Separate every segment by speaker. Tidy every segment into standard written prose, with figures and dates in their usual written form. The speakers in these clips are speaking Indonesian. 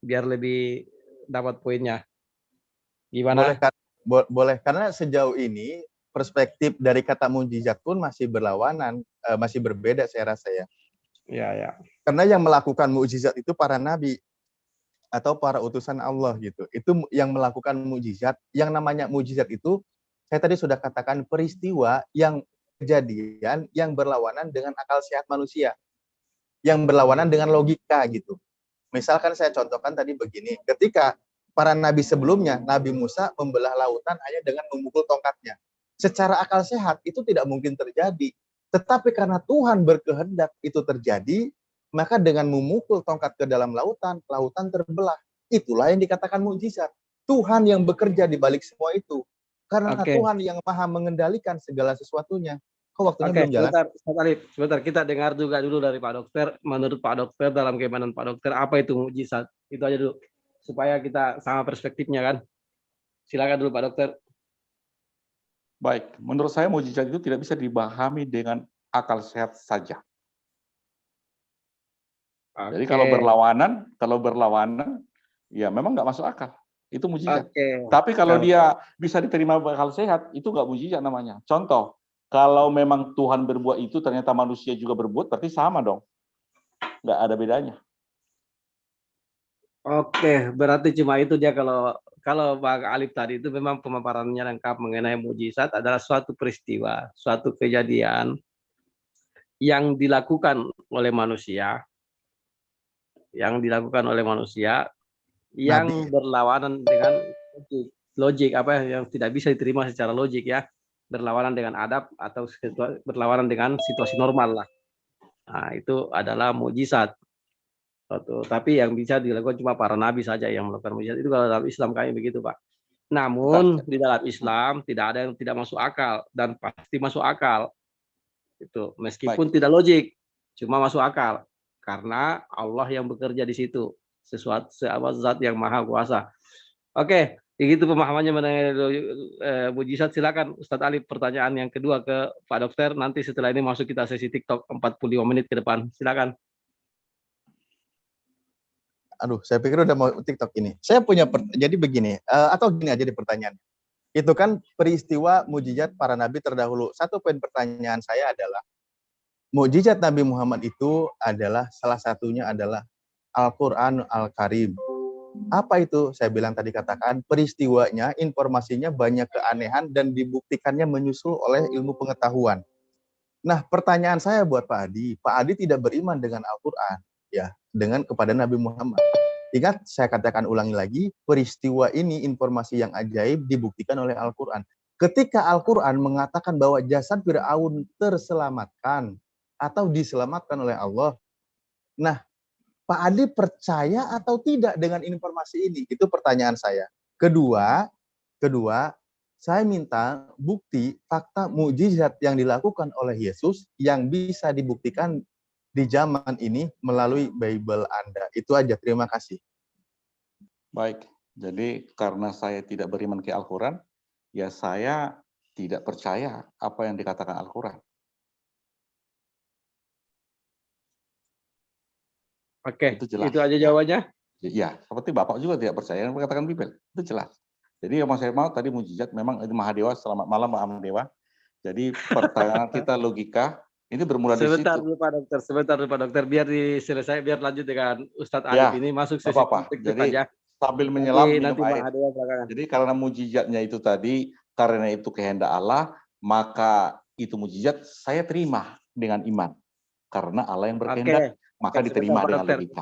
Speaker 1: biar lebih dapat poinnya.
Speaker 2: Boleh,
Speaker 1: Gimana?
Speaker 2: boleh, karena sejauh ini perspektif dari kata mujizat pun masih berlawanan, masih berbeda saya rasa ya.
Speaker 1: Ya, ya.
Speaker 2: Karena yang melakukan mujizat itu para nabi atau para utusan Allah gitu. Itu yang melakukan mujizat. Yang namanya mujizat itu saya tadi sudah katakan peristiwa yang kejadian yang berlawanan dengan akal sehat manusia, yang berlawanan dengan logika gitu. Misalkan saya contohkan tadi begini, ketika para nabi sebelumnya, Nabi Musa membelah lautan hanya dengan memukul tongkatnya. Secara akal sehat itu tidak mungkin terjadi. Tetapi karena Tuhan berkehendak itu terjadi, maka dengan memukul tongkat ke dalam lautan, lautan terbelah. Itulah yang dikatakan mukjizat. Tuhan yang bekerja di balik semua itu. Karena
Speaker 1: Oke.
Speaker 2: Tuhan yang maha mengendalikan segala sesuatunya. Kok waktunya
Speaker 1: Oke,
Speaker 2: belum jalan?
Speaker 1: sebentar, Ustaz Alif. Sebentar, kita dengar juga dulu dari Pak Dokter. Menurut Pak Dokter, dalam keimanan Pak Dokter, apa itu mukjizat? Itu aja dulu. Supaya kita sama perspektifnya kan. Silakan dulu Pak Dokter.
Speaker 3: Baik, menurut saya mukjizat itu tidak bisa dipahami dengan akal sehat saja. Jadi
Speaker 1: Oke.
Speaker 3: kalau berlawanan, ya memang nggak masuk akal. Itu mukjizat.
Speaker 1: Oke.
Speaker 3: Tapi kalau dia bisa diterima akal sehat, itu nggak mukjizat namanya. Contoh, kalau memang Tuhan berbuat itu, ternyata manusia juga berbuat, berarti sama dong. Nggak ada bedanya.
Speaker 1: Oke, berarti cuma itu dia kalau Bang Alif tadi itu memang pemaparannya lengkap mengenai mukjizat adalah suatu peristiwa, suatu kejadian yang dilakukan oleh manusia, yang
Speaker 2: Nabi.
Speaker 1: berlawanan dengan logik apa yang tidak bisa diterima secara logik ya, berlawanan dengan adab atau berlawanan dengan situasi normal lah. Nah, itu adalah mukjizat. Tapi yang bisa dilakukan cuma para nabi saja yang melakukan mujizat. Itu kalau dalam Islam kami begitu, Pak. Namun
Speaker 3: Bentar.
Speaker 1: di dalam Islam tidak ada yang tidak masuk akal dan pasti masuk akal. Itu meskipun
Speaker 3: Baik.
Speaker 1: tidak logik, cuma masuk akal karena Allah yang bekerja di situ. Sesuatu zat yang maha kuasa. Oke, begitu pemahamannya mengenai mujizat. Silakan Ustadz Ali, pertanyaan yang kedua ke Pak Dokter. Nanti setelah ini masuk kita sesi TikTok 45 menit ke depan. Silakan.
Speaker 2: Aduh, saya pikir udah mau TikTok ini. Saya punya jadi begini, atau gini aja di pertanyaan. Itu kan peristiwa mujizat para nabi terdahulu. Satu poin pertanyaan saya adalah, mujizat Nabi Muhammad itu adalah salah satunya adalah Al-Quran Al-Karim. Apa itu? Saya bilang tadi katakan, peristiwanya, informasinya banyak keanehan dan dibuktikannya menyusul oleh ilmu pengetahuan. Nah, pertanyaan saya buat Pak Adi tidak beriman dengan Al-Quran, ya, dengan kepada Nabi Muhammad. Ingat, saya katakan ulangi lagi, peristiwa ini informasi yang ajaib dibuktikan oleh Al-Quran. Ketika Al-Quran mengatakan bahwa jasad Fir'aun terselamatkan atau diselamatkan oleh Allah, nah, Pak Adi percaya atau tidak dengan informasi ini? Itu pertanyaan saya. Kedua, saya minta bukti fakta mukjizat yang dilakukan oleh Yesus yang bisa dibuktikan di zaman ini melalui Bible Anda. Itu aja, terima kasih.
Speaker 3: Baik, jadi karena saya tidak beriman ke Al-Quran, ya saya tidak percaya apa yang dikatakan Al-Quran.
Speaker 1: Oke,
Speaker 3: Itu
Speaker 1: aja jawabannya.
Speaker 3: Ya, seperti Bapak juga tidak percaya yang mengatakan Bible. Itu jelas. Jadi yang saya mau tadi mujizat memang itu Mahadewa. Selamat malam Mahadewa. Jadi pertanyaan kita logika ini bermula di situ.
Speaker 1: Sebentar dulu Pak Dokter, biar diselesai, biar lanjut dengan Ustadz Alif ini masuk sesi
Speaker 3: Jadi
Speaker 1: aja.
Speaker 3: sambil menyelam minum
Speaker 1: nanti
Speaker 3: air. Jadi karena mujizatnya itu tadi, karena itu kehendak Allah, maka itu mujizat saya terima dengan iman. Karena Allah yang berkehendak, maka diterima dengan logika.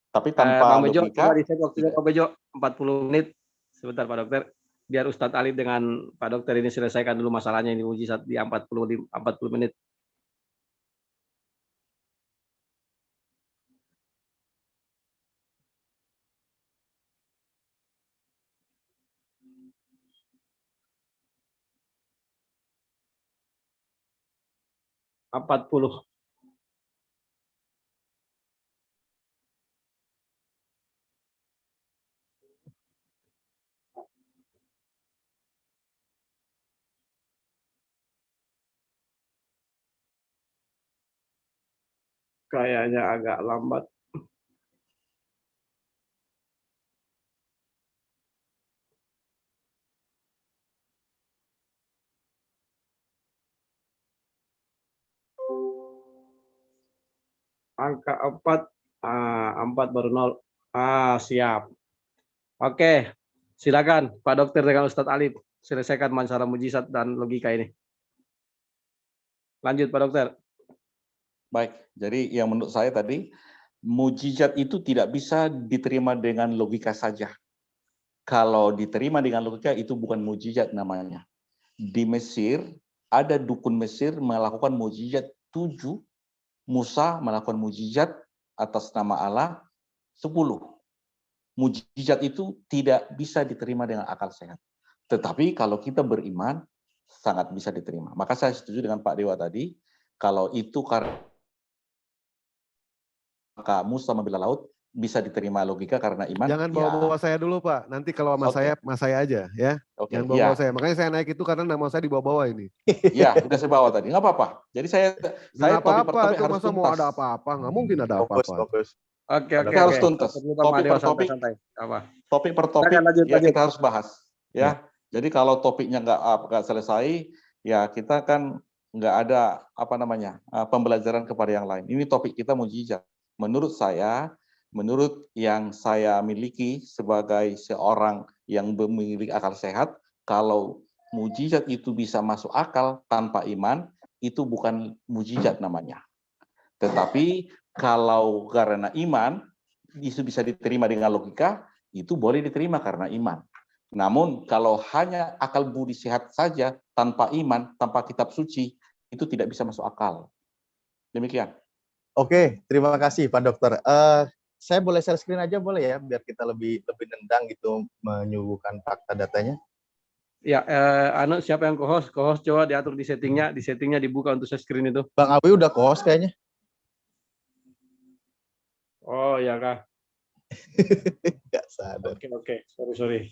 Speaker 3: Tapi tanpa
Speaker 1: Bang Bejo,
Speaker 3: logika,
Speaker 1: coba di-set waktunya Bang Bejo 40 menit. Sebentar Pak Dokter. Biar Ustadz Alif dengan Pak Dokter ini selesaikan dulu masalahnya ini mujizat di 40 menit. Empat puluh. Kayaknya agak lambat. Angka 4, 4 baru 0. Siap. Oke, silakan Pak Dokter dengan Ustadz Alif selesaikan masalah mujizat dan logika ini. Lanjut Pak Dokter.
Speaker 3: Baik, jadi yang menurut saya tadi, mujizat itu tidak bisa diterima dengan logika saja. Kalau diterima dengan logika, itu bukan mujizat namanya. Di Mesir, ada dukun Mesir melakukan mujizat 7, Musa melakukan mujizat atas nama Allah 10. Mujizat itu tidak bisa diterima dengan akal sehat. Tetapi kalau kita beriman, sangat bisa diterima. Maka saya setuju dengan Pak Dewa tadi, kalau itu karena maka Musa membelah laut bisa diterima logika karena iman.
Speaker 4: Jangan bawa-bawa saya dulu Pak. Nanti kalau sama
Speaker 3: Oke.
Speaker 4: mas saya aja ya.
Speaker 3: Oke,
Speaker 4: Jangan bawa-bawa
Speaker 3: ya.
Speaker 4: saya. Makanya saya naik itu karena nama saya dibawa-bawa ini.
Speaker 3: Ya, udah saya bawa tadi. Nggak apa-apa. Jadi saya
Speaker 4: Nggak
Speaker 3: topik per
Speaker 4: apa-apa
Speaker 3: topik
Speaker 4: itu
Speaker 3: harus
Speaker 4: masa mau
Speaker 3: tuntas.
Speaker 4: ada apa-apa. Nggak mungkin ada
Speaker 2: Fokus,
Speaker 4: apa-apa.
Speaker 2: fokus.
Speaker 1: Oke.
Speaker 3: Kita harus tuntas. Topik per topik,
Speaker 1: Santai. Apa?
Speaker 3: topik per topik,
Speaker 1: Silakan, lanjut.
Speaker 3: kita harus bahas. Ya. Jadi kalau topiknya nggak selesai, ya kita kan nggak ada pembelajaran kepada yang lain. Ini topik kita mujizat. Menurut saya, menurut yang saya miliki sebagai seorang yang memiliki akal sehat, kalau mujizat itu bisa masuk akal tanpa iman, itu bukan mujizat namanya. Tetapi kalau karena iman, itu bisa diterima dengan logika, itu boleh diterima karena iman. Namun kalau hanya akal budi sehat saja, tanpa iman, tanpa kitab suci, itu tidak bisa masuk akal. Demikian.
Speaker 2: Oke, terima kasih Pak Dokter. Saya boleh share screen aja boleh ya, biar kita lebih nendang gitu menyuguhkan fakta datanya.
Speaker 1: Ya, siapa yang co-host? Co-host coba diatur di settingnya dibuka untuk share screen itu.
Speaker 2: Bang Awi udah co-host kayaknya.
Speaker 1: Oh ya kah?
Speaker 2: Nggak sadar.
Speaker 1: Oke. Sorry.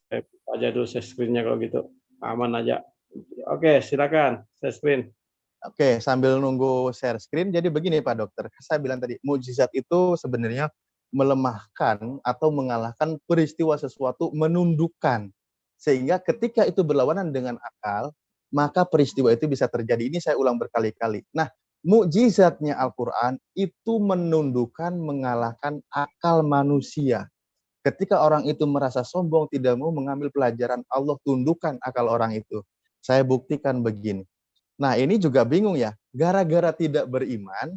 Speaker 1: Saya buka aja dulu share screen-nya kalau gitu. Aman aja. Oke, silakan share screen.
Speaker 2: Oke, sambil nunggu share screen, jadi begini Pak Dokter, saya bilang tadi, mukjizat itu sebenarnya melemahkan atau mengalahkan peristiwa sesuatu, menundukkan. Sehingga ketika itu berlawanan dengan akal, maka peristiwa itu bisa terjadi. Ini saya ulang berkali-kali. Nah, mukjizatnya Al-Quran itu menundukkan, mengalahkan akal manusia. Ketika orang itu merasa sombong, tidak mau mengambil pelajaran, Allah tundukkan akal orang itu. Saya buktikan begini. Nah, ini juga bingung ya. Gara-gara tidak beriman,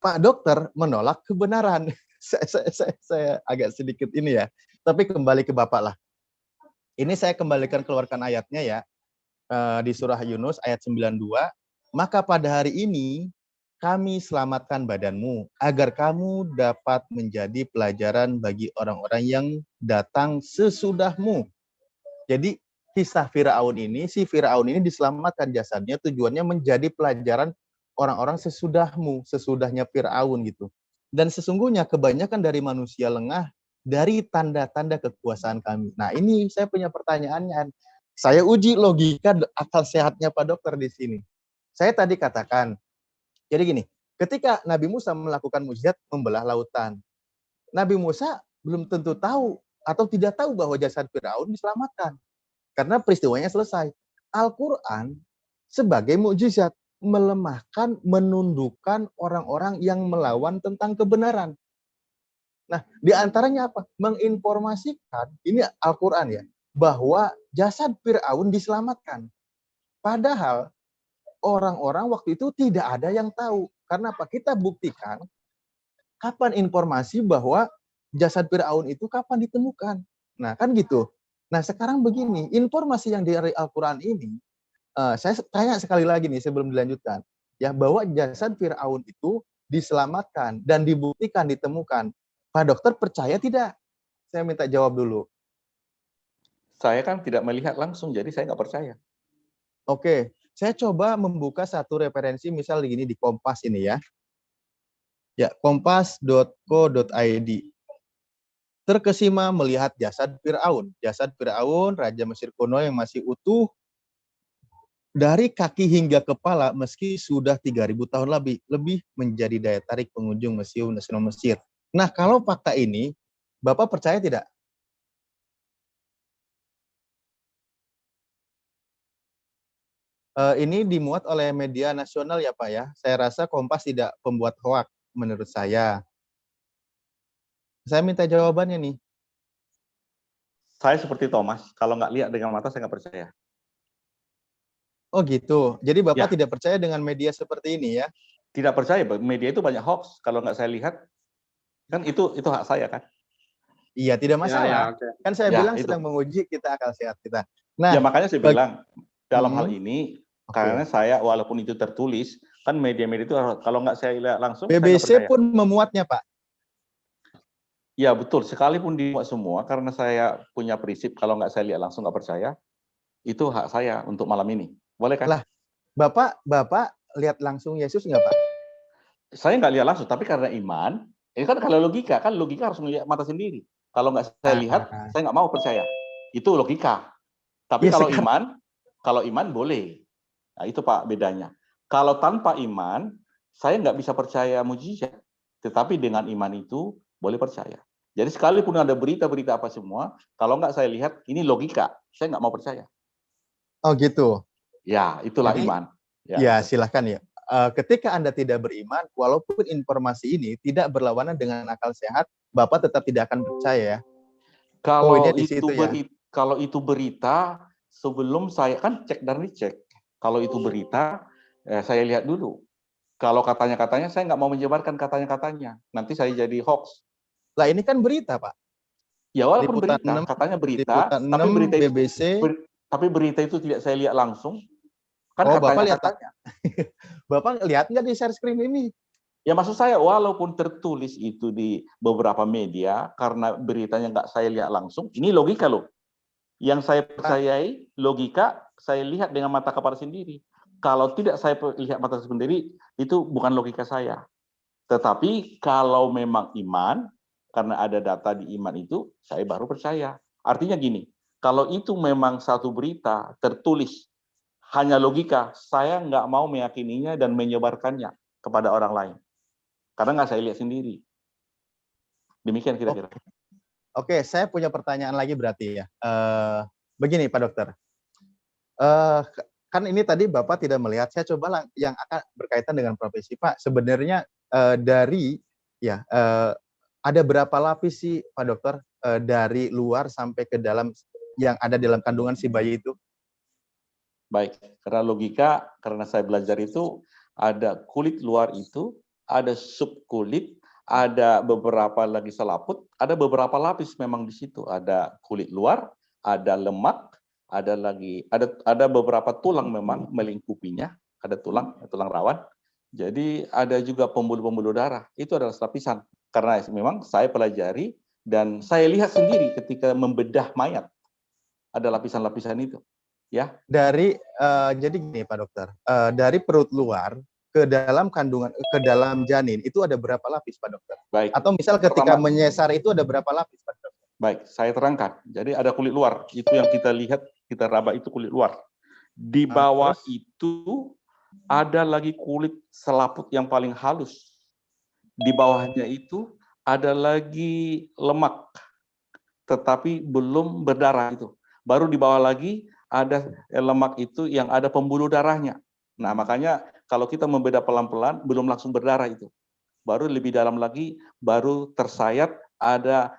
Speaker 2: Pak Dokter menolak kebenaran. Saya agak sedikit ini ya. Tapi kembali ke Bapak lah. Ini saya kembalikan keluarkan ayatnya ya. Di surah Yunus ayat 92. Maka pada hari ini kami selamatkan badanmu agar kamu dapat menjadi pelajaran bagi orang-orang yang datang sesudahmu. Jadi kisah Firaun ini, si Firaun ini diselamatkan jasadnya, tujuannya menjadi pelajaran orang-orang sesudahnya Firaun gitu. Dan sesungguhnya kebanyakan dari manusia lengah dari tanda-tanda kekuasaan kami. Nah, ini saya punya pertanyaannya. Saya uji logika akal sehatnya Pak Dokter di sini. Saya tadi katakan, jadi gini, ketika Nabi Musa melakukan mukjizat membelah lautan, Nabi Musa belum tentu tahu atau tidak tahu bahwa jasad Firaun diselamatkan. Karena peristiwanya selesai. Al-Quran sebagai mukjizat melemahkan, menundukkan orang-orang yang melawan tentang kebenaran. Nah, di antaranya apa? Menginformasikan, ini Al-Quran ya, bahwa jasad Fir'aun diselamatkan. Padahal orang-orang waktu itu tidak ada yang tahu. Karena apa? Kita buktikan kapan informasi bahwa jasad Fir'aun itu kapan ditemukan. Nah, kan gitu. Nah, sekarang begini, informasi yang dari Al-Quran ini, saya tanya sekali lagi nih sebelum dilanjutkan, ya bahwa jasad Fir'aun itu diselamatkan dan dibuktikan ditemukan. Pak Dokter percaya tidak? Saya minta jawab dulu.
Speaker 3: Saya kan tidak melihat langsung, jadi saya nggak percaya.
Speaker 2: Oke, saya coba membuka satu referensi, misal gini di Kompas ini ya. Ya, kompas.co.id. Terkesima melihat jasad Fir'aun. Jasad Fir'aun, Raja Mesir kuno yang masih utuh, dari kaki hingga kepala meski sudah 3.000 tahun lebih menjadi daya tarik pengunjung Museum Nasional Mesir. Nah, kalau fakta ini, Bapak percaya tidak? Ini dimuat oleh media nasional ya Pak ya. Saya rasa Kompas tidak pembuat hoak menurut saya. Saya minta jawabannya nih.
Speaker 3: Saya seperti Thomas, kalau nggak lihat dengan mata saya nggak percaya.
Speaker 2: Oh gitu. Jadi Bapak
Speaker 3: Ya.
Speaker 2: tidak percaya dengan media seperti ini ya?
Speaker 3: Tidak percaya, media itu banyak hoax. Kalau nggak saya lihat, kan itu hak saya kan.
Speaker 2: Iya, tidak
Speaker 1: Ya,
Speaker 2: masalah.
Speaker 1: oke.
Speaker 2: Kan saya
Speaker 3: Ya,
Speaker 2: bilang
Speaker 3: itu.
Speaker 2: sedang menguji kita akal sehat kita.
Speaker 3: Ya
Speaker 2: Nah,
Speaker 3: makanya saya bilang dalam hal
Speaker 2: Hmm.
Speaker 3: ini,
Speaker 2: Oke.
Speaker 3: karena saya walaupun itu tertulis, kan media-media itu kalau nggak saya lihat langsung, saya nggak
Speaker 2: BBC
Speaker 3: percaya.
Speaker 2: pun memuatnya Pak.
Speaker 3: Ya betul, sekalipun dimuat semua, karena saya punya prinsip kalau nggak saya lihat langsung nggak percaya, itu hak saya untuk malam ini. Boleh kan?
Speaker 2: Lah, Bapak lihat langsung Yesus nggak Pak?
Speaker 3: Saya nggak lihat langsung, tapi karena iman, ini kan kalau logika, kan logika harus melihat mata sendiri. Kalau nggak saya lihat, saya nggak mau percaya. Itu logika. Tapi
Speaker 2: Ya,
Speaker 3: kalau iman boleh. Nah itu Pak bedanya. Kalau tanpa iman, saya nggak bisa percaya mujizat. Tetapi dengan iman itu boleh percaya. Jadi sekalipun ada berita-berita apa semua, kalau nggak saya lihat, ini logika. Saya nggak mau percaya.
Speaker 2: Oh gitu.
Speaker 3: Ya, itulah
Speaker 2: Jadi,
Speaker 3: iman.
Speaker 2: ya silahkan ya. Ketika Anda tidak beriman, walaupun informasi ini tidak berlawanan dengan akal sehat, Bapak tetap tidak akan percaya ya. Poinnya di situ ya.
Speaker 3: Kalau itu berita, sebelum saya kan cek dan dicek. Kalau itu berita, saya lihat dulu. Kalau katanya-katanya, saya nggak mau menyebarkan katanya-katanya. Nanti saya jadi hoax.
Speaker 2: Lah ini kan berita Pak.
Speaker 3: Ya walaupun
Speaker 2: Liputan
Speaker 3: berita,
Speaker 2: 6,
Speaker 3: katanya berita,
Speaker 2: Liputan 6, BBC.
Speaker 3: tapi berita itu tidak saya lihat langsung. Kan
Speaker 2: Oh Bapak lihat
Speaker 3: katanya.
Speaker 2: Bapak lihat nggak di share screen ini?
Speaker 3: Ya maksud saya, walaupun tertulis itu di beberapa media, karena beritanya nggak saya lihat langsung, ini logika loh. Yang saya percayai, logika, saya lihat dengan mata kepala sendiri. Kalau tidak saya lihat mata sendiri, itu bukan logika saya. Tetapi kalau memang iman, karena ada data di iman itu, saya baru percaya. Artinya gini, kalau itu memang satu berita tertulis, hanya logika, saya nggak mau meyakininya dan menyebarkannya kepada orang lain. Karena nggak saya lihat sendiri. Demikian kira-kira.
Speaker 2: Oke, saya punya pertanyaan lagi berarti ya. Begini Pak Dokter, kan ini tadi Bapak tidak melihat, saya coba yang akan berkaitan dengan profesi Pak. Sebenarnya ada berapa lapis sih Pak Dokter dari luar sampai ke dalam yang ada dalam kandungan si bayi itu?
Speaker 3: Baik, karena logika, karena saya belajar itu, ada kulit luar itu, ada subkulit, ada beberapa lagi selaput, ada beberapa lapis memang di situ. Ada kulit luar, ada lemak, ada beberapa tulang memang melingkupinya, ada tulang rawan. Jadi ada juga pembuluh-pembuluh darah. Itu adalah lapisan. Karena memang saya pelajari dan saya lihat sendiri ketika membedah mayat. Ada lapisan-lapisan itu. Ya.
Speaker 2: Jadi gini Pak Dokter, dari perut luar ke dalam kandungan, ke dalam janin itu ada berapa lapis Pak Dokter?
Speaker 3: Baik.
Speaker 2: Atau misal ketika menyesar itu ada berapa lapis Pak Dokter?
Speaker 3: Baik, saya terangkan. Jadi ada kulit luar, itu yang kita lihat, kita raba itu kulit luar. Di bawah itu ada lagi kulit selaput yang paling halus. Di bawahnya itu ada lagi lemak, tetapi belum berdarah itu. Baru di bawah lagi ada lemak itu yang ada pembuluh darahnya. Nah, makanya kalau kita membeda pelan-pelan, belum langsung berdarah itu. Baru lebih dalam lagi, baru tersayat ada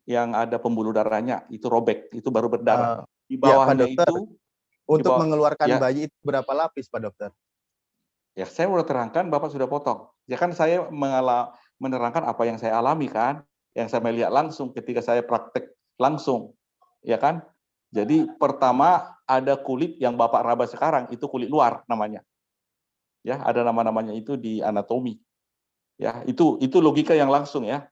Speaker 3: yang ada pembuluh darahnya, itu robek, itu baru berdarah. Di bawahnya
Speaker 2: ya, Pak Dokter,
Speaker 3: itu...
Speaker 2: Untuk mengeluarkan bayi itu berapa lapis Pak Dokter?
Speaker 3: Ya, saya sudah terangkan, Bapak sudah potong. Ya kan saya menerangkan apa yang saya alami kan, yang saya melihat langsung ketika saya praktek langsung. Ya kan? Jadi pertama ada kulit yang Bapak raba sekarang, itu kulit luar namanya. Ya, ada nama-namanya itu di anatomi. Ya, itu logika yang langsung ya.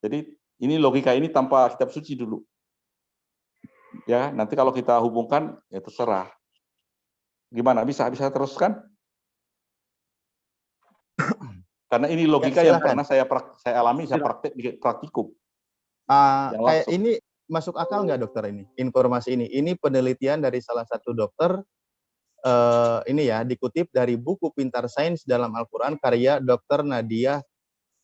Speaker 3: Jadi ini logika ini tanpa kitab suci dulu. Ya, nanti kalau kita hubungkan ya terserah. Gimana? Bisa teruskan? Karena ini logika yang pernah saya alami, saya praktikum.
Speaker 2: Kayak ini masuk akal nggak dokter ini? Informasi ini. Ini penelitian dari salah satu dokter. Ini ya dikutip dari buku Pintar Sains dalam Al-Quran karya Dr. Nadia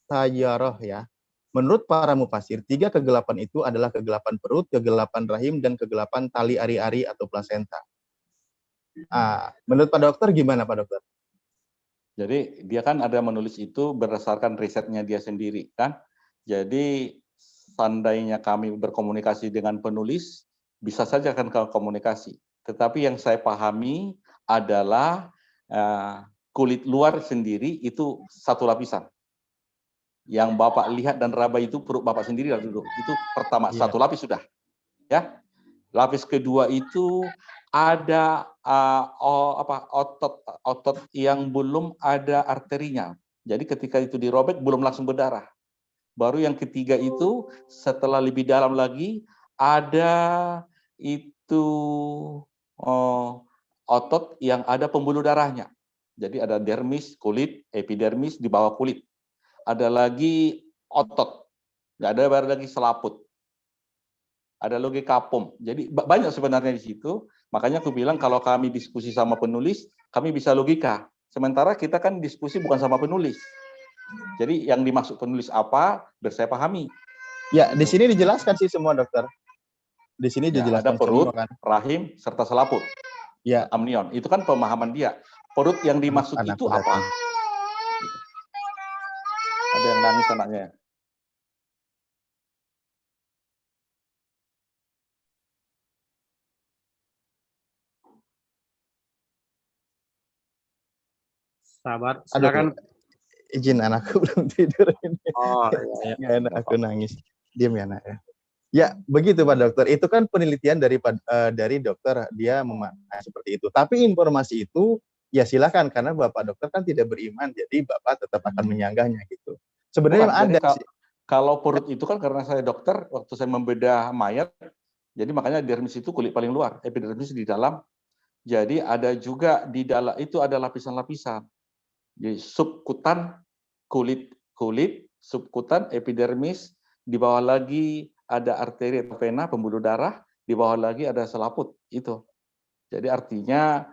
Speaker 2: Tayyaroh ya. Menurut para mufasir, 3 kegelapan itu adalah kegelapan perut, kegelapan rahim, dan kegelapan tali ari-ari atau plasenta. Menurut Pak Dokter gimana Pak Dokter?
Speaker 3: Jadi dia kan ada menulis itu berdasarkan risetnya dia sendiri kan. Jadi seandainya kami berkomunikasi dengan penulis, bisa saja kan kalau komunikasi. Tetapi yang saya pahami adalah kulit luar sendiri itu satu lapisan. Yang Bapak lihat dan raba itu perut Bapak sendiri dulu. Itu pertama, satu lapis sudah. Ya. Lapis kedua itu ada otot yang belum ada arterinya. Jadi ketika itu dirobek belum langsung berdarah. Baru yang ketiga itu setelah lebih dalam lagi ada itu otot yang ada pembuluh darahnya. Jadi ada dermis, kulit, epidermis di bawah kulit. Ada lagi otot, nggak ada baru lagi selaput. Ada lagi kapum. Jadi banyak sebenarnya di situ. Makanya aku bilang kalau kami diskusi sama penulis, kami bisa logika. Sementara kita kan diskusi bukan sama penulis. Jadi yang dimaksud penulis apa, biar saya pahami.
Speaker 2: Ya, di sini dijelaskan sih semua dokter. Di sini
Speaker 3: Ya,
Speaker 2: dijelaskan
Speaker 3: ada perut,
Speaker 2: semua kan.
Speaker 3: rahim, serta selaput.
Speaker 2: Ya.
Speaker 3: Amnion. Itu kan pemahaman dia. Perut yang dimaksud itu apa? Ada yang nangis anaknya.
Speaker 1: Sabar, silakan.
Speaker 2: Izin anakku belum tidur ini.
Speaker 1: Oh, iya.
Speaker 2: Nggak enak aku nangis. Diam ya anak ya. Ya, begitu Pak Dokter. Itu kan penelitian dari dokter, dia memaknai seperti itu. Tapi informasi itu ya silakan karena Bapak Dokter kan tidak beriman, jadi Bapak tetap akan menyanggahnya gitu. Sebenarnya ada sih.
Speaker 3: Kalau perut itu kan karena saya dokter, waktu saya membedah mayat, jadi makanya dermis itu kulit paling luar, epidermis di dalam. Jadi ada juga di dalam itu ada lapisan-lapisan. Jadi subkutan, kulit, subkutan, epidermis, di bawah lagi ada arteri atau vena, pembuluh darah, di bawah lagi ada selaput, itu. Jadi artinya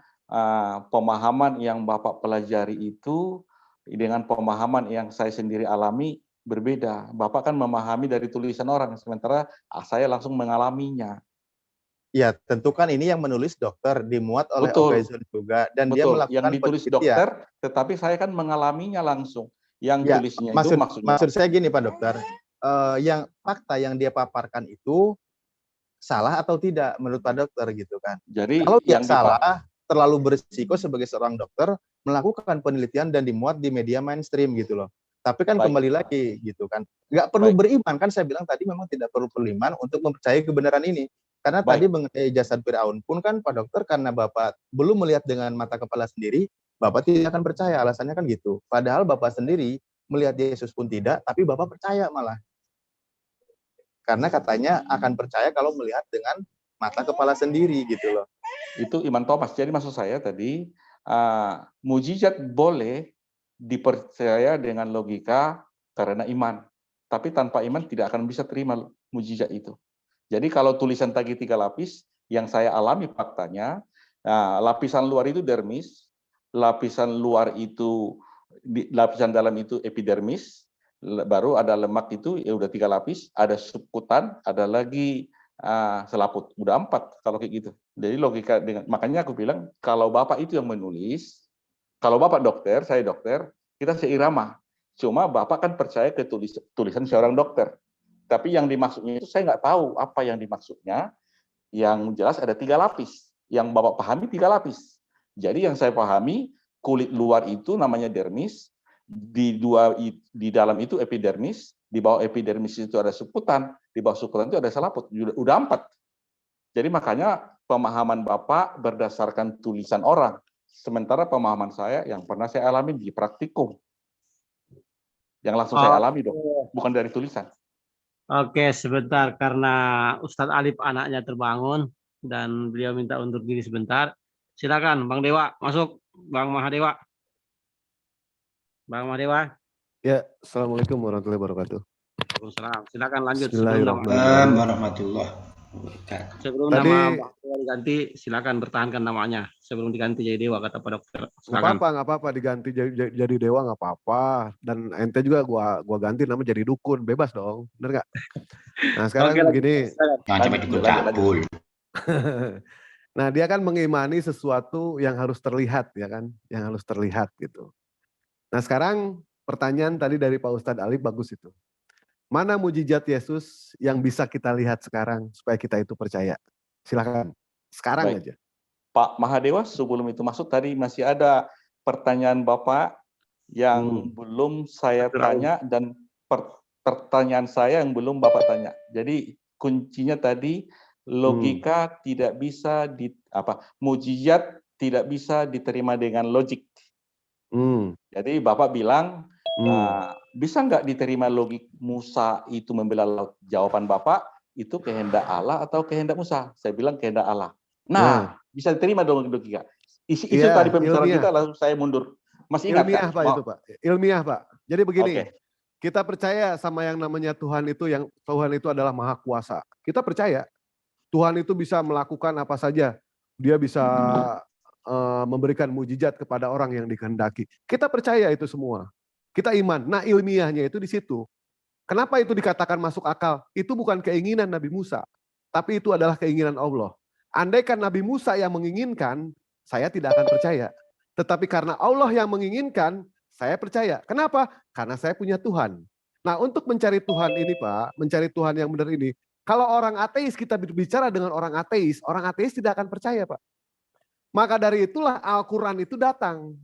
Speaker 3: pemahaman yang Bapak pelajari itu dengan pemahaman yang saya sendiri alami berbeda. Bapak kan memahami dari tulisan orang, sementara saya langsung mengalaminya.
Speaker 2: Ya, tentu kan ini yang menulis dokter, dimuat oleh Okezon juga, dan dia melakukan
Speaker 3: yang ditulis dokter, tetapi saya kan mengalaminya langsung. Yang
Speaker 2: ya,
Speaker 3: tulisnya itu maksudnya.
Speaker 2: Maksud saya gini Pak Dokter, yang fakta yang dia paparkan itu salah atau tidak menurut Pak Dokter gitu kan?
Speaker 3: Jadi
Speaker 2: kalau yang salah, terlalu berisiko sebagai seorang dokter melakukan penelitian dan dimuat di media mainstream gitu loh. Tapi kan kembali lagi gitu kan, nggak perlu beriman kan, saya bilang tadi memang tidak perlu beriman untuk mempercayai kebenaran ini. Karena tadi mengenai jasad Firaun pun kan Pak Dokter, karena Bapak belum melihat dengan mata kepala sendiri, Bapak tidak akan percaya, alasannya kan gitu. Padahal Bapak sendiri melihat Yesus pun tidak, tapi Bapak percaya malah. Karena katanya akan percaya kalau melihat dengan mata kepala sendiri gitu loh.
Speaker 3: Itu iman Thomas. Jadi maksud saya tadi, mujizat boleh dipercaya dengan logika karena iman. Tapi tanpa iman tidak akan bisa terima mujizat itu. Jadi kalau tulisan tadi 3 lapis, yang saya alami faktanya, lapisan luar itu dermis, lapisan luar itu, lapisan dalam itu epidermis, baru ada lemak itu ya udah 3 lapis, ada subkutan, ada lagi selaput, udah 4 kalau kayak gitu. Jadi logika makanya aku bilang kalau Bapak itu yang menulis, kalau Bapak dokter, saya dokter, kita seirama. Cuma Bapak kan percaya ke tulisan seorang dokter. Tapi yang dimaksudnya itu saya nggak tahu apa yang dimaksudnya. Yang jelas ada 3 lapis. Yang Bapak pahami 3 lapis. Jadi yang saya pahami kulit luar itu namanya dermis, di dalam itu epidermis, di bawah epidermis itu ada subkutan, di bawah subkutan itu ada selaput. Udah 4. Jadi makanya pemahaman Bapak berdasarkan tulisan orang. Sementara pemahaman saya yang pernah saya alami di praktikum. Yang langsung saya alami dong, bukan dari tulisan.
Speaker 1: Oke, sebentar karena Ustadz Alif anaknya terbangun dan beliau minta undur diri sebentar. Silakan Bang Dewa masuk, Bang Mahadewa. Bang Mahadewa.
Speaker 4: Ya, Assalamualaikum warahmatullahi wabarakatuh.
Speaker 1: Waalaikumsalam. Silakan lanjut. Sebelum
Speaker 4: Tadi,
Speaker 1: nama Bang Dewa diganti, silakan pertahankan namanya. Sebelum diganti jadi Dewa kata Pak Dokter. Silakan.
Speaker 4: Nggak apa-apa diganti jadi Dewa nggak apa-apa. Dan ente juga gua ganti nama jadi dukun, bebas dong, bener nggak? Nah sekarang begini.
Speaker 5: Jangan sampai dukun cabul.
Speaker 4: Nah, dia kan mengimani sesuatu yang harus terlihat, ya kan? Yang harus terlihat gitu. Nah, sekarang pertanyaan tadi dari Pak Ustadz Ali bagus itu. Mana mujizat Yesus yang bisa kita lihat sekarang supaya kita itu percaya? Silakan. Sekarang
Speaker 3: Baik.
Speaker 4: aja.
Speaker 3: Pak Mahadewa, sebelum itu masuk tadi masih ada pertanyaan Bapak yang belum saya tanya dan pertanyaan saya yang belum Bapak tanya. Jadi kuncinya tadi logika tidak bisa mujizat tidak bisa diterima dengan logik. Jadi Bapak bilang bisa nggak diterima logik Musa itu membela laut? Jawaban Bapak itu kehendak Allah atau kehendak Musa? Saya bilang kehendak Allah. Nah, bisa diterima dong logika. Isu tadi pembicaraan kita langsung saya mundur. Masih ingat
Speaker 4: ilmiah,
Speaker 3: kan?
Speaker 4: Pak, itu Pak. Ilmiah, Pak. Jadi begini,
Speaker 3: Oke.
Speaker 4: kita percaya sama yang namanya Tuhan itu adalah Maha Kuasa. Kita percaya Tuhan itu bisa melakukan apa saja. Dia bisa memberikan mujizat kepada orang yang dikehendaki. Kita percaya itu semua. Kita iman. Nah, ilmiahnya itu di situ. Kenapa itu dikatakan masuk akal? Itu bukan keinginan Nabi Musa, tapi itu adalah keinginan Allah. Andaikan Nabi Musa yang menginginkan, saya tidak akan percaya. Tetapi karena Allah yang menginginkan, saya percaya. Kenapa? Karena saya punya Tuhan. Nah, untuk mencari Tuhan ini, Pak, mencari Tuhan yang benar ini, kalau orang ateis, kita berbicara dengan orang ateis tidak akan percaya, Pak. Maka dari itulah Al-Quran itu datang.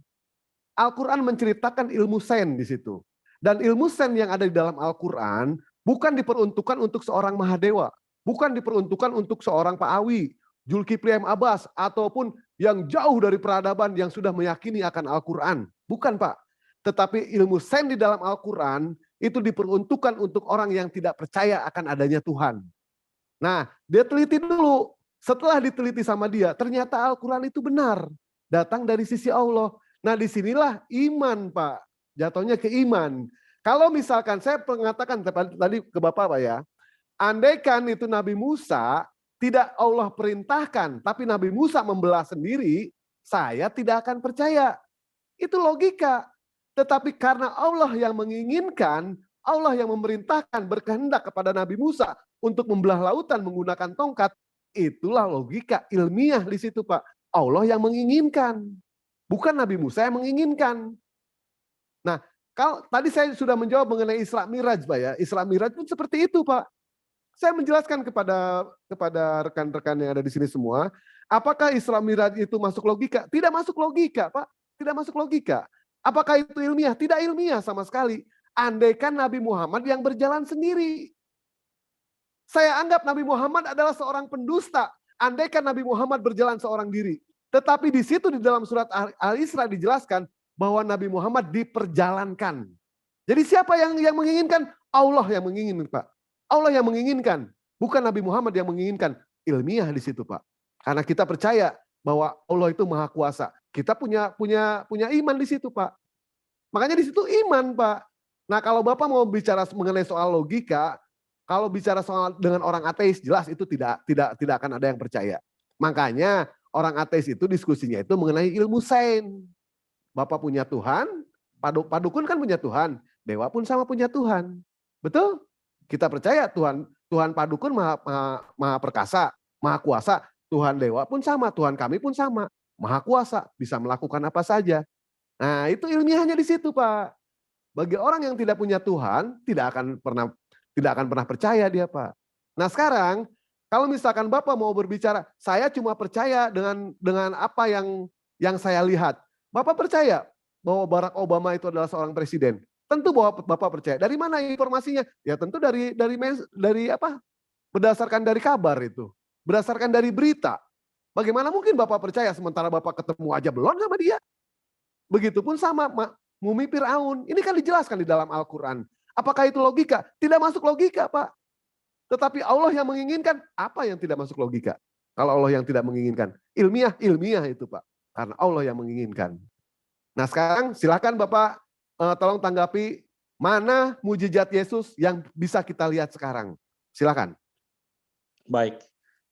Speaker 4: Al-Quran menceritakan ilmu sains di situ. Dan ilmu sains yang ada di dalam Al-Quran bukan diperuntukkan untuk seorang Mahadewa, bukan diperuntukkan untuk seorang Pak Awi, Zulkifli M. Abbas, ataupun yang jauh dari peradaban yang sudah meyakini akan Al-Quran. Bukan, Pak. Tetapi ilmu sains di dalam Al-Quran itu diperuntukkan untuk orang yang tidak percaya akan adanya Tuhan. Nah, dia teliti dulu. Setelah diteliti sama dia, ternyata Al-Quran itu benar. Datang dari sisi Allah. Nah, disinilah iman, Pak. Jatuhnya ke iman. Kalau misalkan saya mengatakan tadi ke Bapak, Pak, ya, andaikan itu Nabi Musa tidak Allah perintahkan, tapi Nabi Musa membelah sendiri, saya tidak akan percaya. Itu logika. Tetapi karena Allah yang menginginkan, Allah yang memerintahkan berkehendak kepada Nabi Musa untuk membelah lautan menggunakan tongkat, itulah logika ilmiah di situ, Pak. Allah yang menginginkan. Bukan Nabi Musa yang menginginkan. Nah, kalau tadi saya sudah menjawab mengenai Isra Miraj, Pak, ya. Isra Miraj pun seperti itu, Pak. Saya menjelaskan kepada rekan-rekan yang ada di sini semua, apakah Isra Miraj itu masuk logika? Tidak masuk logika, Pak. Tidak masuk logika. Apakah itu ilmiah? Tidak ilmiah sama sekali. Andaikan Nabi Muhammad yang berjalan sendiri. Saya anggap Nabi Muhammad adalah seorang pendusta. Andaikan Nabi Muhammad berjalan seorang diri. Tetapi di situ di dalam surat Al-Isra dijelaskan bahwa Nabi Muhammad diperjalankan. Jadi siapa yang menginginkan? Allah yang menginginkan, Pak. Allah yang menginginkan. Bukan Nabi Muhammad yang menginginkan. Ilmiah di situ, Pak. Karena kita percaya bahwa Allah itu maha kuasa. Kita punya iman di situ, Pak. Makanya di situ iman, Pak. Nah, kalau Bapak mau bicara mengenai soal logika, kalau bicara soal dengan orang ateis, jelas itu tidak akan ada yang percaya. Makanya orang ateis itu diskusinya itu mengenai ilmu sains. Bapak punya Tuhan, Padukun kan punya Tuhan, Dewa pun sama punya Tuhan. Betul? Kita percaya Tuhan Padukun maha perkasa, maha kuasa. Tuhan Dewa pun sama, Tuhan kami pun sama, maha kuasa, bisa melakukan apa saja. Nah, itu ilmiahnya di situ, Pak. Bagi orang yang tidak punya Tuhan, tidak akan pernah percaya dia, Pak. Nah, sekarang kalau misalkan Bapak mau berbicara, saya cuma percaya dengan apa yang saya lihat. Bapak percaya bahwa Barack Obama itu adalah seorang presiden? Tentu bahwa Bapak percaya. Dari mana informasinya? Ya tentu dari apa? Berdasarkan dari kabar itu. Berdasarkan dari berita. Bagaimana mungkin Bapak percaya sementara Bapak ketemu aja belum sama dia? Begitupun sama mumi Fir'aun. Ini kan dijelaskan di dalam Al-Quran. Apakah itu logika? Tidak masuk logika, Pak. Tetapi Allah yang menginginkan, apa yang tidak masuk logika? Kalau Allah yang tidak menginginkan. Ilmiah itu, Pak. Karena Allah yang menginginkan. Nah, sekarang silakan Bapak tolong tanggapi mana mujizat Yesus yang bisa kita lihat sekarang. Silakan.
Speaker 3: Baik.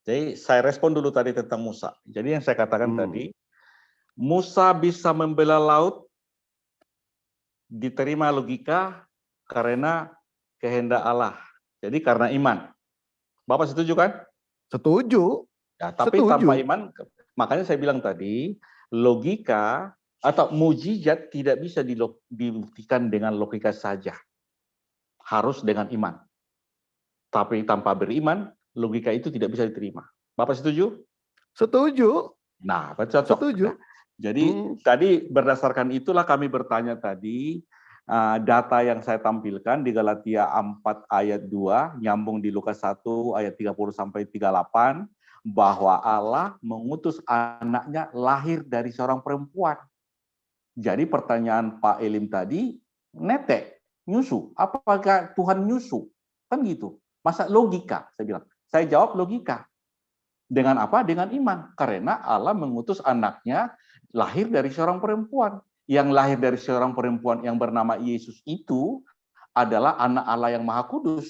Speaker 3: Jadi saya respon dulu tadi tentang Musa. Jadi yang saya katakan tadi, Musa bisa membela laut diterima logika karena kehendak Allah. Jadi karena iman. Bapak setuju kan?
Speaker 4: Setuju.
Speaker 3: Ya, tapi
Speaker 4: Setuju.
Speaker 3: tanpa iman, makanya saya bilang tadi, logika atau mujizat tidak bisa dibuktikan dengan logika saja. Harus dengan iman. Tapi tanpa beriman, logika itu tidak bisa diterima. Bapak setuju?
Speaker 4: Setuju.
Speaker 3: Nah, cocok.
Speaker 4: Setuju.
Speaker 3: Nah, jadi tadi berdasarkan itulah kami bertanya tadi, data yang saya tampilkan di Galatia 4 ayat 2, nyambung di Lukas 1 ayat 30 sampai 38, bahwa Allah mengutus anaknya lahir dari seorang perempuan. Jadi pertanyaan Pak Elim tadi, netek, nyusu. Apakah Tuhan nyusu? Kan gitu. Masa logika? Saya bilang. Saya jawab logika. Dengan apa? Dengan iman. Karena Allah mengutus anaknya lahir dari seorang perempuan. Yang lahir dari seorang perempuan yang bernama Yesus itu adalah anak Allah yang Maha Kudus.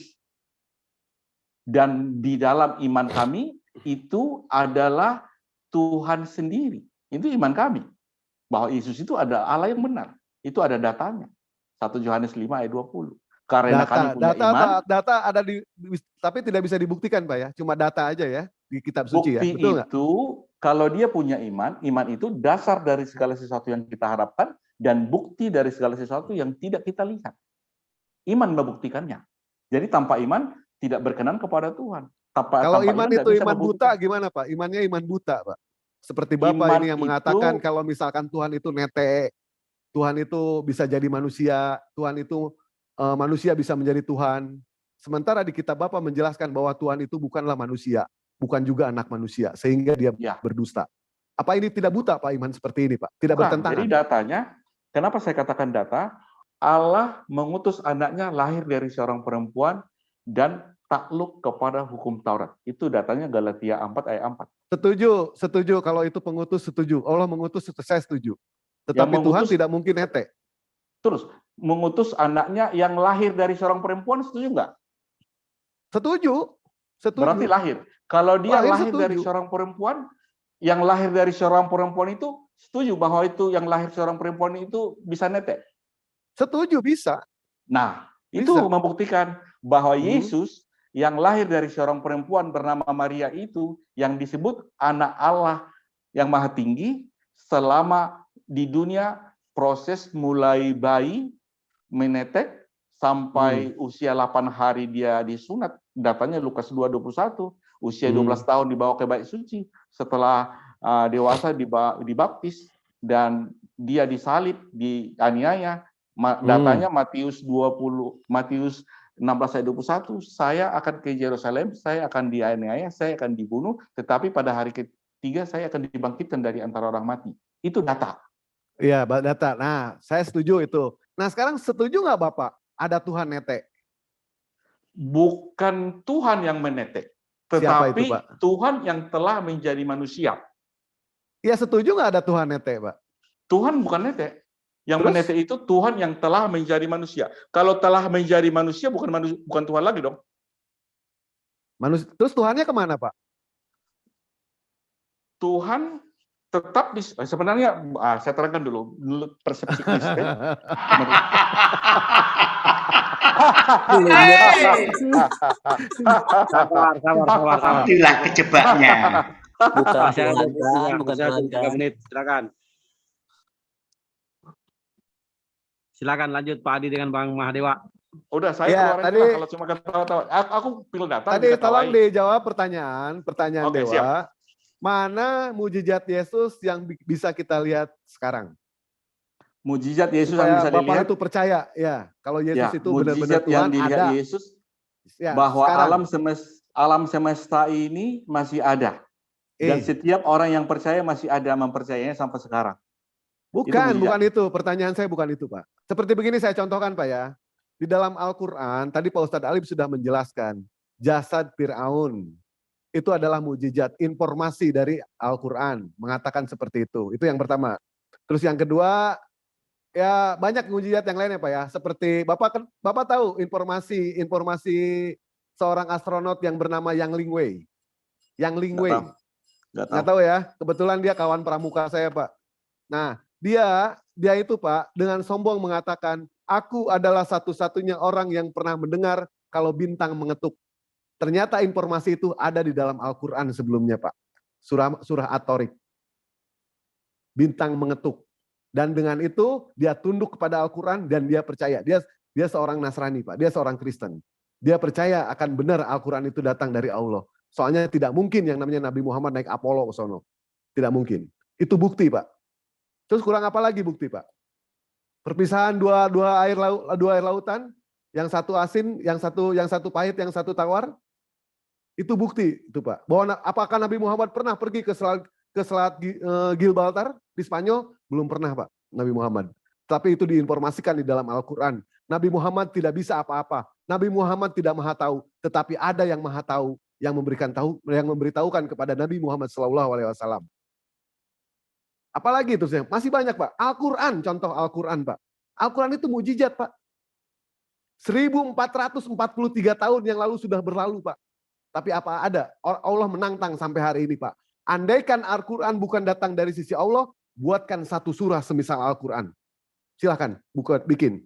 Speaker 3: Dan di dalam iman kami itu adalah Tuhan sendiri. Itu iman kami. Bahwa Yesus itu ada Allah yang benar. Itu ada datanya. 1 Yohanes 5 ayat 20. Karena kami punya iman.
Speaker 4: Data ada tapi tidak bisa dibuktikan Pak ya. Cuma data aja ya di kitab suci ya.
Speaker 3: Bukti
Speaker 4: Betul nggak?
Speaker 3: itu kalau dia punya iman, iman itu dasar dari segala sesuatu yang kita harapkan dan bukti dari segala sesuatu yang tidak kita lihat. Iman membuktikannya. Jadi tanpa iman tidak berkenan kepada Tuhan.
Speaker 4: Kalau
Speaker 3: tanpa
Speaker 4: iman itu iman buta gimana Pak? Imannya iman buta Pak. Seperti Bapak
Speaker 3: Iman
Speaker 4: ini yang mengatakan kalau misalkan Tuhan itu netek, Tuhan itu bisa jadi manusia, Tuhan itu manusia bisa menjadi Tuhan. Sementara di kitab Bapak menjelaskan bahwa Tuhan itu bukanlah manusia, bukan juga anak manusia, sehingga dia berdusta. Apa ini tidak buta Pak iman seperti ini Pak? Tidak bertentangan.
Speaker 3: Jadi datanya, kenapa saya katakan data? Allah mengutus anaknya lahir dari seorang perempuan dan takluk kepada hukum Taurat. Itu datanya Galatia 4 ayat 4.
Speaker 4: Setuju. Kalau itu pengutus setuju. Allah mengutus saya setuju. Tetapi Tuhan tidak mungkin netek.
Speaker 3: Terus, mengutus anaknya yang lahir dari seorang perempuan setuju nggak?
Speaker 4: Setuju.
Speaker 3: Berarti lahir. Kalau dia lahir
Speaker 4: setuju.
Speaker 3: dari seorang perempuan, yang lahir dari seorang perempuan itu setuju bahwa itu yang lahir seorang perempuan itu bisa netek?
Speaker 4: Setuju, bisa.
Speaker 3: Nah, itu membuktikan bahwa Yesus yang lahir dari seorang perempuan bernama Maria itu yang disebut anak Allah yang Maha Tinggi selama di dunia proses mulai bayi menetek sampai usia 8 hari dia disunat. Datanya Lukas 2:21, usia 12 tahun dibawa ke bait suci, setelah dewasa dibaptis dan dia disalib, dianiaya. Datanya Matius 16 ayat 21, saya akan ke Yerusalem, saya akan dianiaya, saya akan dibunuh, tetapi pada hari ketiga saya akan dibangkitkan dari antara orang mati. Itu data.
Speaker 4: Iya, data. Nah, saya setuju itu. Nah, sekarang setuju nggak Bapak ada Tuhan netek?
Speaker 3: Bukan Tuhan yang menetek, tetapi itu, Tuhan yang telah menjadi manusia.
Speaker 4: Iya, setuju nggak ada Tuhan netek, Pak?
Speaker 3: Tuhan bukan netek. Yang menetek itu Tuhan yang telah menjadi manusia. Kalau telah menjadi manusia bukan Tuhan lagi dong.
Speaker 4: Terus Tuhannya kemana Pak?
Speaker 3: Tuhan tetap sebenarnya saya terangkan dulu persepsi Kristen.
Speaker 1: Sabar.
Speaker 5: Itulah kejebaknya.
Speaker 1: Bukan 3 menit. Silakan lanjut Pak Adi dengan Bang Mahadewa.
Speaker 3: Udah saya keluar tadi, kalau cuma ketawa-tawa. Aku pilih data.
Speaker 4: Tadi tolong dijawab pertanyaan Dewa.
Speaker 3: Siap.
Speaker 4: Mana mujizat Yesus yang bisa kita lihat sekarang?
Speaker 3: Mujizat Yesus
Speaker 4: supaya
Speaker 3: yang bisa
Speaker 4: Bapak
Speaker 3: dilihat.
Speaker 4: Itu percaya ya, kalau Yesus itu benar-benar Tuhan
Speaker 3: yang dilihat
Speaker 4: ada.
Speaker 3: Yesus
Speaker 4: Ya,
Speaker 3: bahwa
Speaker 4: sekarang.
Speaker 3: alam semesta ini masih ada. Dan setiap orang yang percaya masih ada mempercayainya sampai sekarang.
Speaker 4: Bukan itu. Pertanyaan saya bukan itu, Pak. Seperti begini saya contohkan, Pak ya. Di dalam Al-Quran, tadi Pak Ustadz Alif sudah menjelaskan, jasad Fir'aun itu adalah mujizat, informasi dari Al-Quran mengatakan seperti itu. Itu yang pertama. Terus yang kedua, ya banyak mujizat yang lainnya Pak ya. Seperti Bapak tahu informasi seorang astronot yang bernama Yang Lingwei. Nggak tahu ya. Kebetulan dia kawan pramuka saya Pak. Nah, dia itu Pak dengan sombong mengatakan, aku adalah satu-satunya orang yang pernah mendengar kalau bintang mengetuk. Ternyata informasi itu ada di dalam Al-Quran sebelumnya Pak. surah At-Tariq. Bintang mengetuk. Dan dengan itu dia tunduk kepada Al-Quran dan dia percaya. Dia seorang Nasrani, Pak. Dia seorang Kristen. Dia percaya akan benar Al-Quran itu datang dari Allah. Soalnya tidak mungkin yang namanya Nabi Muhammad naik Apollo ke sono. Tidak mungkin. Itu bukti, Pak. Terus kurang apa lagi bukti, Pak? Perpisahan dua air lautan, yang satu asin, yang satu pahit, yang satu tawar. Itu bukti, itu Pak. Bahwa apakah Nabi Muhammad pernah pergi ke selat Gibraltar di Spanyol? Belum pernah, Pak, Nabi Muhammad. Tapi itu diinformasikan di dalam Al-Quran. Nabi Muhammad tidak bisa apa-apa. Nabi Muhammad tidak maha tahu, tetapi ada yang maha tahu yang memberitahukan kepada Nabi Muhammad SAW. Apalagi itu, masih banyak, Pak. Al-Quran, contoh Al-Quran, Pak. Al-Quran itu mujizat, Pak. 1443 tahun yang lalu sudah berlalu, Pak. Tapi apa ada? Allah menantang sampai hari ini, Pak. Andaikan Al-Quran bukan datang dari sisi Allah, buatkan satu surah semisal Al-Quran. Silahkan, bikin.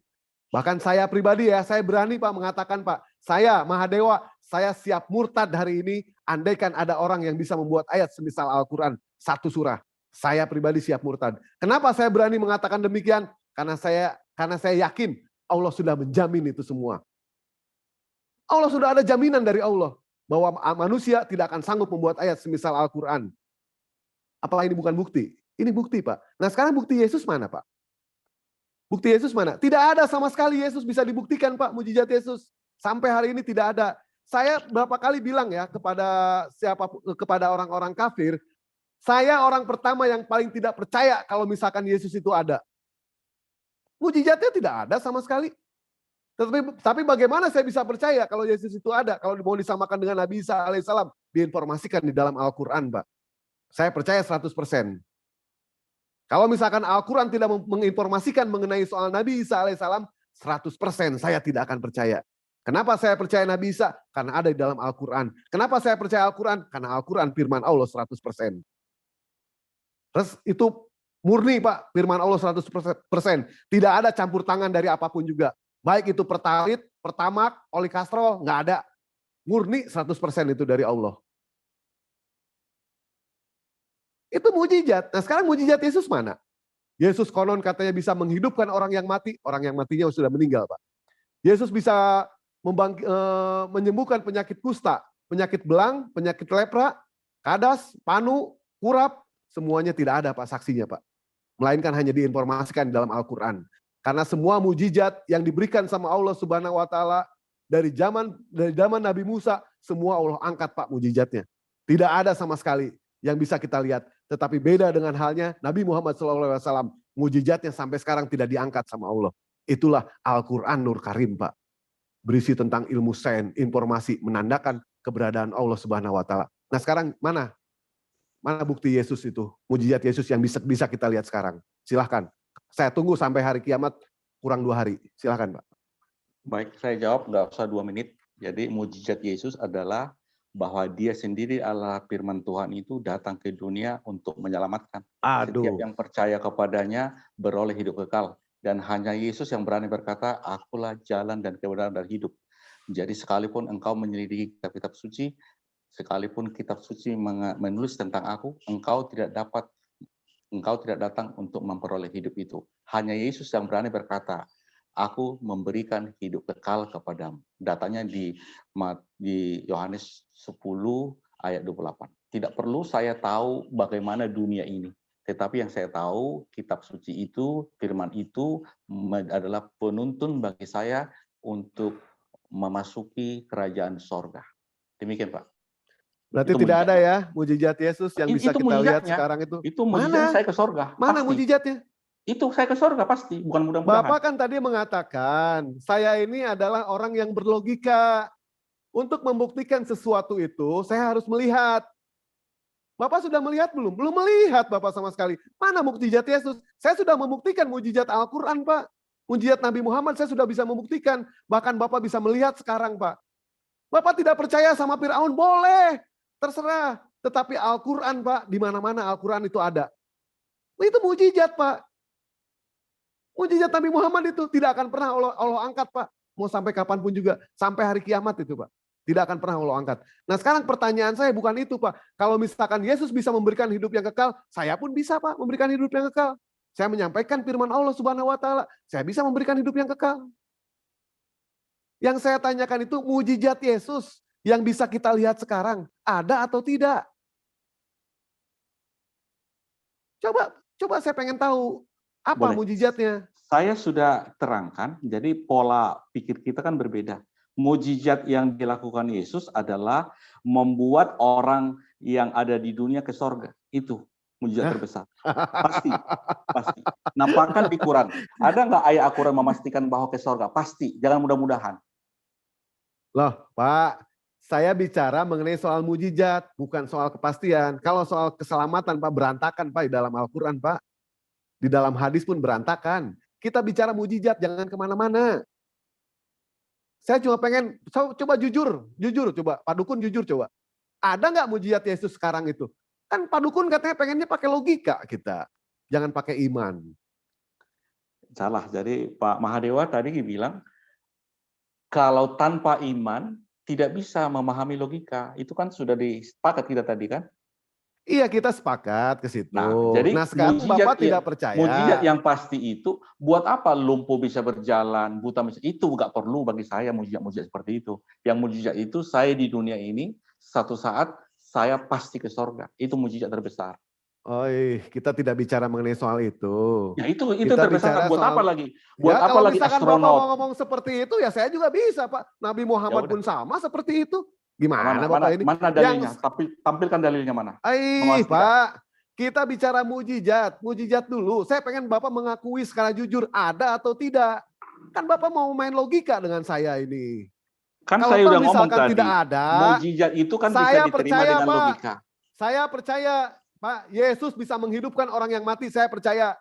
Speaker 4: Bahkan saya pribadi ya, saya berani, Pak, mengatakan, Pak, saya Mahadewa, saya siap murtad hari ini, andaikan ada orang yang bisa membuat ayat semisal Al-Quran, satu surah. Saya pribadi siap murtad. Kenapa saya berani mengatakan demikian? Karena saya yakin Allah sudah menjamin itu semua. Allah sudah ada jaminan dari Allah bahwa manusia tidak akan sanggup membuat ayat semisal Al-Quran. Apa ini bukan bukti? Ini bukti, Pak. Nah, sekarang bukti Yesus mana, Pak? Bukti Yesus mana? Tidak ada sama sekali Yesus bisa dibuktikan, Pak, mujizat Yesus. Sampai hari ini tidak ada. Saya berapa kali bilang ya kepada orang-orang kafir, saya orang pertama yang paling tidak percaya kalau misalkan Yesus itu ada. Mujizatnya tidak ada sama sekali. Tapi bagaimana saya bisa percaya kalau Yesus itu ada? Kalau mau disamakan dengan Nabi Isa alaihissalam, diinformasikan di dalam Al-Quran, Pak. Saya percaya 100%. Kalau misalkan Al-Quran tidak menginformasikan mengenai soal Nabi Isa alaihissalam, 100% saya tidak akan percaya. Kenapa saya percaya Nabi Isa? Karena ada di dalam Al-Quran. Kenapa saya percaya Al-Quran? Karena Al-Quran firman Allah 100%. Terus itu murni, Pak, firman Allah 100%. Tidak ada campur tangan dari apapun juga. Baik itu Pertalit, Pertamak, Olikastro, nggak ada. Murni 100% itu dari Allah. Itu mujizat. Nah, sekarang mujizat Yesus mana? Yesus konon katanya bisa menghidupkan orang yang mati. Orang yang matinya sudah meninggal, Pak. Yesus bisa menyembuhkan penyakit kusta, penyakit belang, penyakit lepra, kadas, panu, kurap. Semuanya tidak ada, Pak, saksinya, Pak. Melainkan hanya diinformasikan di dalam Al-Quran. Karena semua mujizat yang diberikan sama Allah Subhanahu wa taala dari zaman Nabi Musa, semua Allah angkat, Pak, mujizatnya. Tidak ada sama sekali yang bisa kita lihat. Tetapi beda dengan halnya Nabi Muhammad SAW, mujizatnya sampai sekarang tidak diangkat sama Allah. Itulah Al-Quran Nur Karim, Pak. Berisi tentang ilmu sains, informasi, menandakan keberadaan Allah Subhanahu wa taala. Nah, sekarang mana bukti Yesus itu? Mujizat Yesus yang bisa kita lihat sekarang. Silahkan. Saya tunggu sampai hari kiamat kurang 2 hari. Silahkan, Pak.
Speaker 3: Baik, saya jawab nggak usah 2 menit. Jadi mujizat Yesus adalah bahwa dia sendiri adalah firman Tuhan itu datang ke dunia untuk menyelamatkan. Setiap yang percaya kepadanya beroleh hidup kekal. Dan hanya Yesus yang berani berkata, akulah jalan dan kebenaran dan hidup. Jadi sekalipun engkau menyelidiki kitab-kitab suci, sekalipun kitab suci menulis tentang aku, engkau tidak datang untuk memperoleh hidup itu. Hanya Yesus yang berani berkata, aku memberikan hidup kekal kepadamu. Datanya di Yohanes 10 ayat 28. Tidak perlu saya tahu bagaimana dunia ini. Tetapi yang saya tahu, kitab suci itu, firman itu adalah penuntun bagi saya untuk memasuki kerajaan sorga. Demikian, Pak.
Speaker 4: Berarti itu tidak ada ya mujizat Yesus yang bisa kita lihat sekarang itu.
Speaker 3: Itu mujizat saya ke sorga.
Speaker 4: Mana mujizatnya?
Speaker 3: Itu saya ke sorga pasti, bukan mudah-mudahan.
Speaker 4: Bapak kan tadi mengatakan, saya ini adalah orang yang berlogika. Untuk membuktikan sesuatu itu, saya harus melihat. Bapak sudah melihat belum? Belum melihat Bapak sama sekali. Mana mujizat Yesus? Saya sudah membuktikan mujizat Al-Quran, Pak. Mujizat Nabi Muhammad saya sudah bisa membuktikan. Bahkan Bapak bisa melihat sekarang, Pak. Bapak tidak percaya sama Firaun? Boleh. Terserah. Tetapi Al-Quran, Pak, di mana-mana Al-Quran itu ada. Itu mujizat, Pak. Mujizat Nabi Muhammad itu tidak akan pernah Allah angkat, Pak. Mau sampai kapanpun juga. Sampai hari kiamat itu, Pak. Tidak akan pernah Allah angkat. Nah sekarang pertanyaan saya bukan itu Pak. Kalau misalkan Yesus bisa memberikan hidup yang kekal, saya pun bisa Pak memberikan hidup yang kekal. Saya menyampaikan firman Allah Subhanahu wa taala, saya bisa memberikan hidup yang kekal. Yang saya tanyakan itu mujizat Yesus yang bisa kita lihat sekarang, ada atau tidak? Coba saya pengen tahu apa
Speaker 3: Boleh.
Speaker 4: mujizatnya.
Speaker 3: Saya sudah terangkan, jadi pola pikir kita kan berbeda. Mujizat yang dilakukan Yesus adalah membuat orang yang ada di dunia ke sorga. Itu mujizat terbesar. Pasti. Nampakkan di Quran. Ada nggak ayat Al-Quran memastikan bahwa ke sorga? Pasti. Jangan mudah-mudahan.
Speaker 4: Loh Pak, saya bicara mengenai soal mujizat, bukan soal kepastian. Kalau soal keselamatan Pak, berantakan Pak di dalam Al-Quran Pak. Di dalam hadis pun berantakan. Kita bicara mujizat, jangan kemana-mana. Saya cuma pengen, coba jujur coba, Pak Dukun jujur coba. Ada nggak mujizat Yesus sekarang itu? Kan Pak Dukun katanya pengennya pakai logika kita. Jangan pakai iman.
Speaker 3: Salah, jadi Pak Mahadewa tadi bilang, kalau tanpa iman tidak bisa memahami logika. Itu kan sudah disepakat kita tadi kan?
Speaker 4: Iya kita sepakat ke situ.
Speaker 3: Jadi
Speaker 4: sekarang Bapak tidak percaya.
Speaker 3: Mujizat yang pasti itu, buat apa lumpuh bisa berjalan, buta bisa, itu nggak perlu bagi saya mujizat-mujizat seperti itu. Yang mujizat itu saya di dunia ini, satu saat saya pasti ke sorga. Itu mujizat terbesar.
Speaker 4: Oh, kita tidak bicara mengenai soal itu.
Speaker 3: Ya itu
Speaker 4: Kita
Speaker 3: terbesar. Buat apa lagi? Buat
Speaker 4: ya,
Speaker 3: apa
Speaker 4: kalau
Speaker 3: lagi
Speaker 4: misalkan
Speaker 3: astronot?
Speaker 4: Bapak mau ngomong seperti itu, ya saya juga bisa Pak. Nabi Muhammad pun sama seperti itu. Gimana Bapak ini?
Speaker 3: Mana dalilnya? Tampilkan dalilnya mana?
Speaker 4: Pak, kita bicara mujizat dulu. Saya pengen Bapak mengakui secara jujur ada atau tidak. Kan Bapak mau main logika dengan saya ini.
Speaker 3: Kan
Speaker 4: kalau
Speaker 3: saya udah ngomong tadi.
Speaker 4: Tidak ada.
Speaker 3: Mujizat itu kan bisa diterima dengan
Speaker 4: Pak,
Speaker 3: logika.
Speaker 4: Saya percaya Pak, Yesus bisa menghidupkan orang yang mati. Saya percaya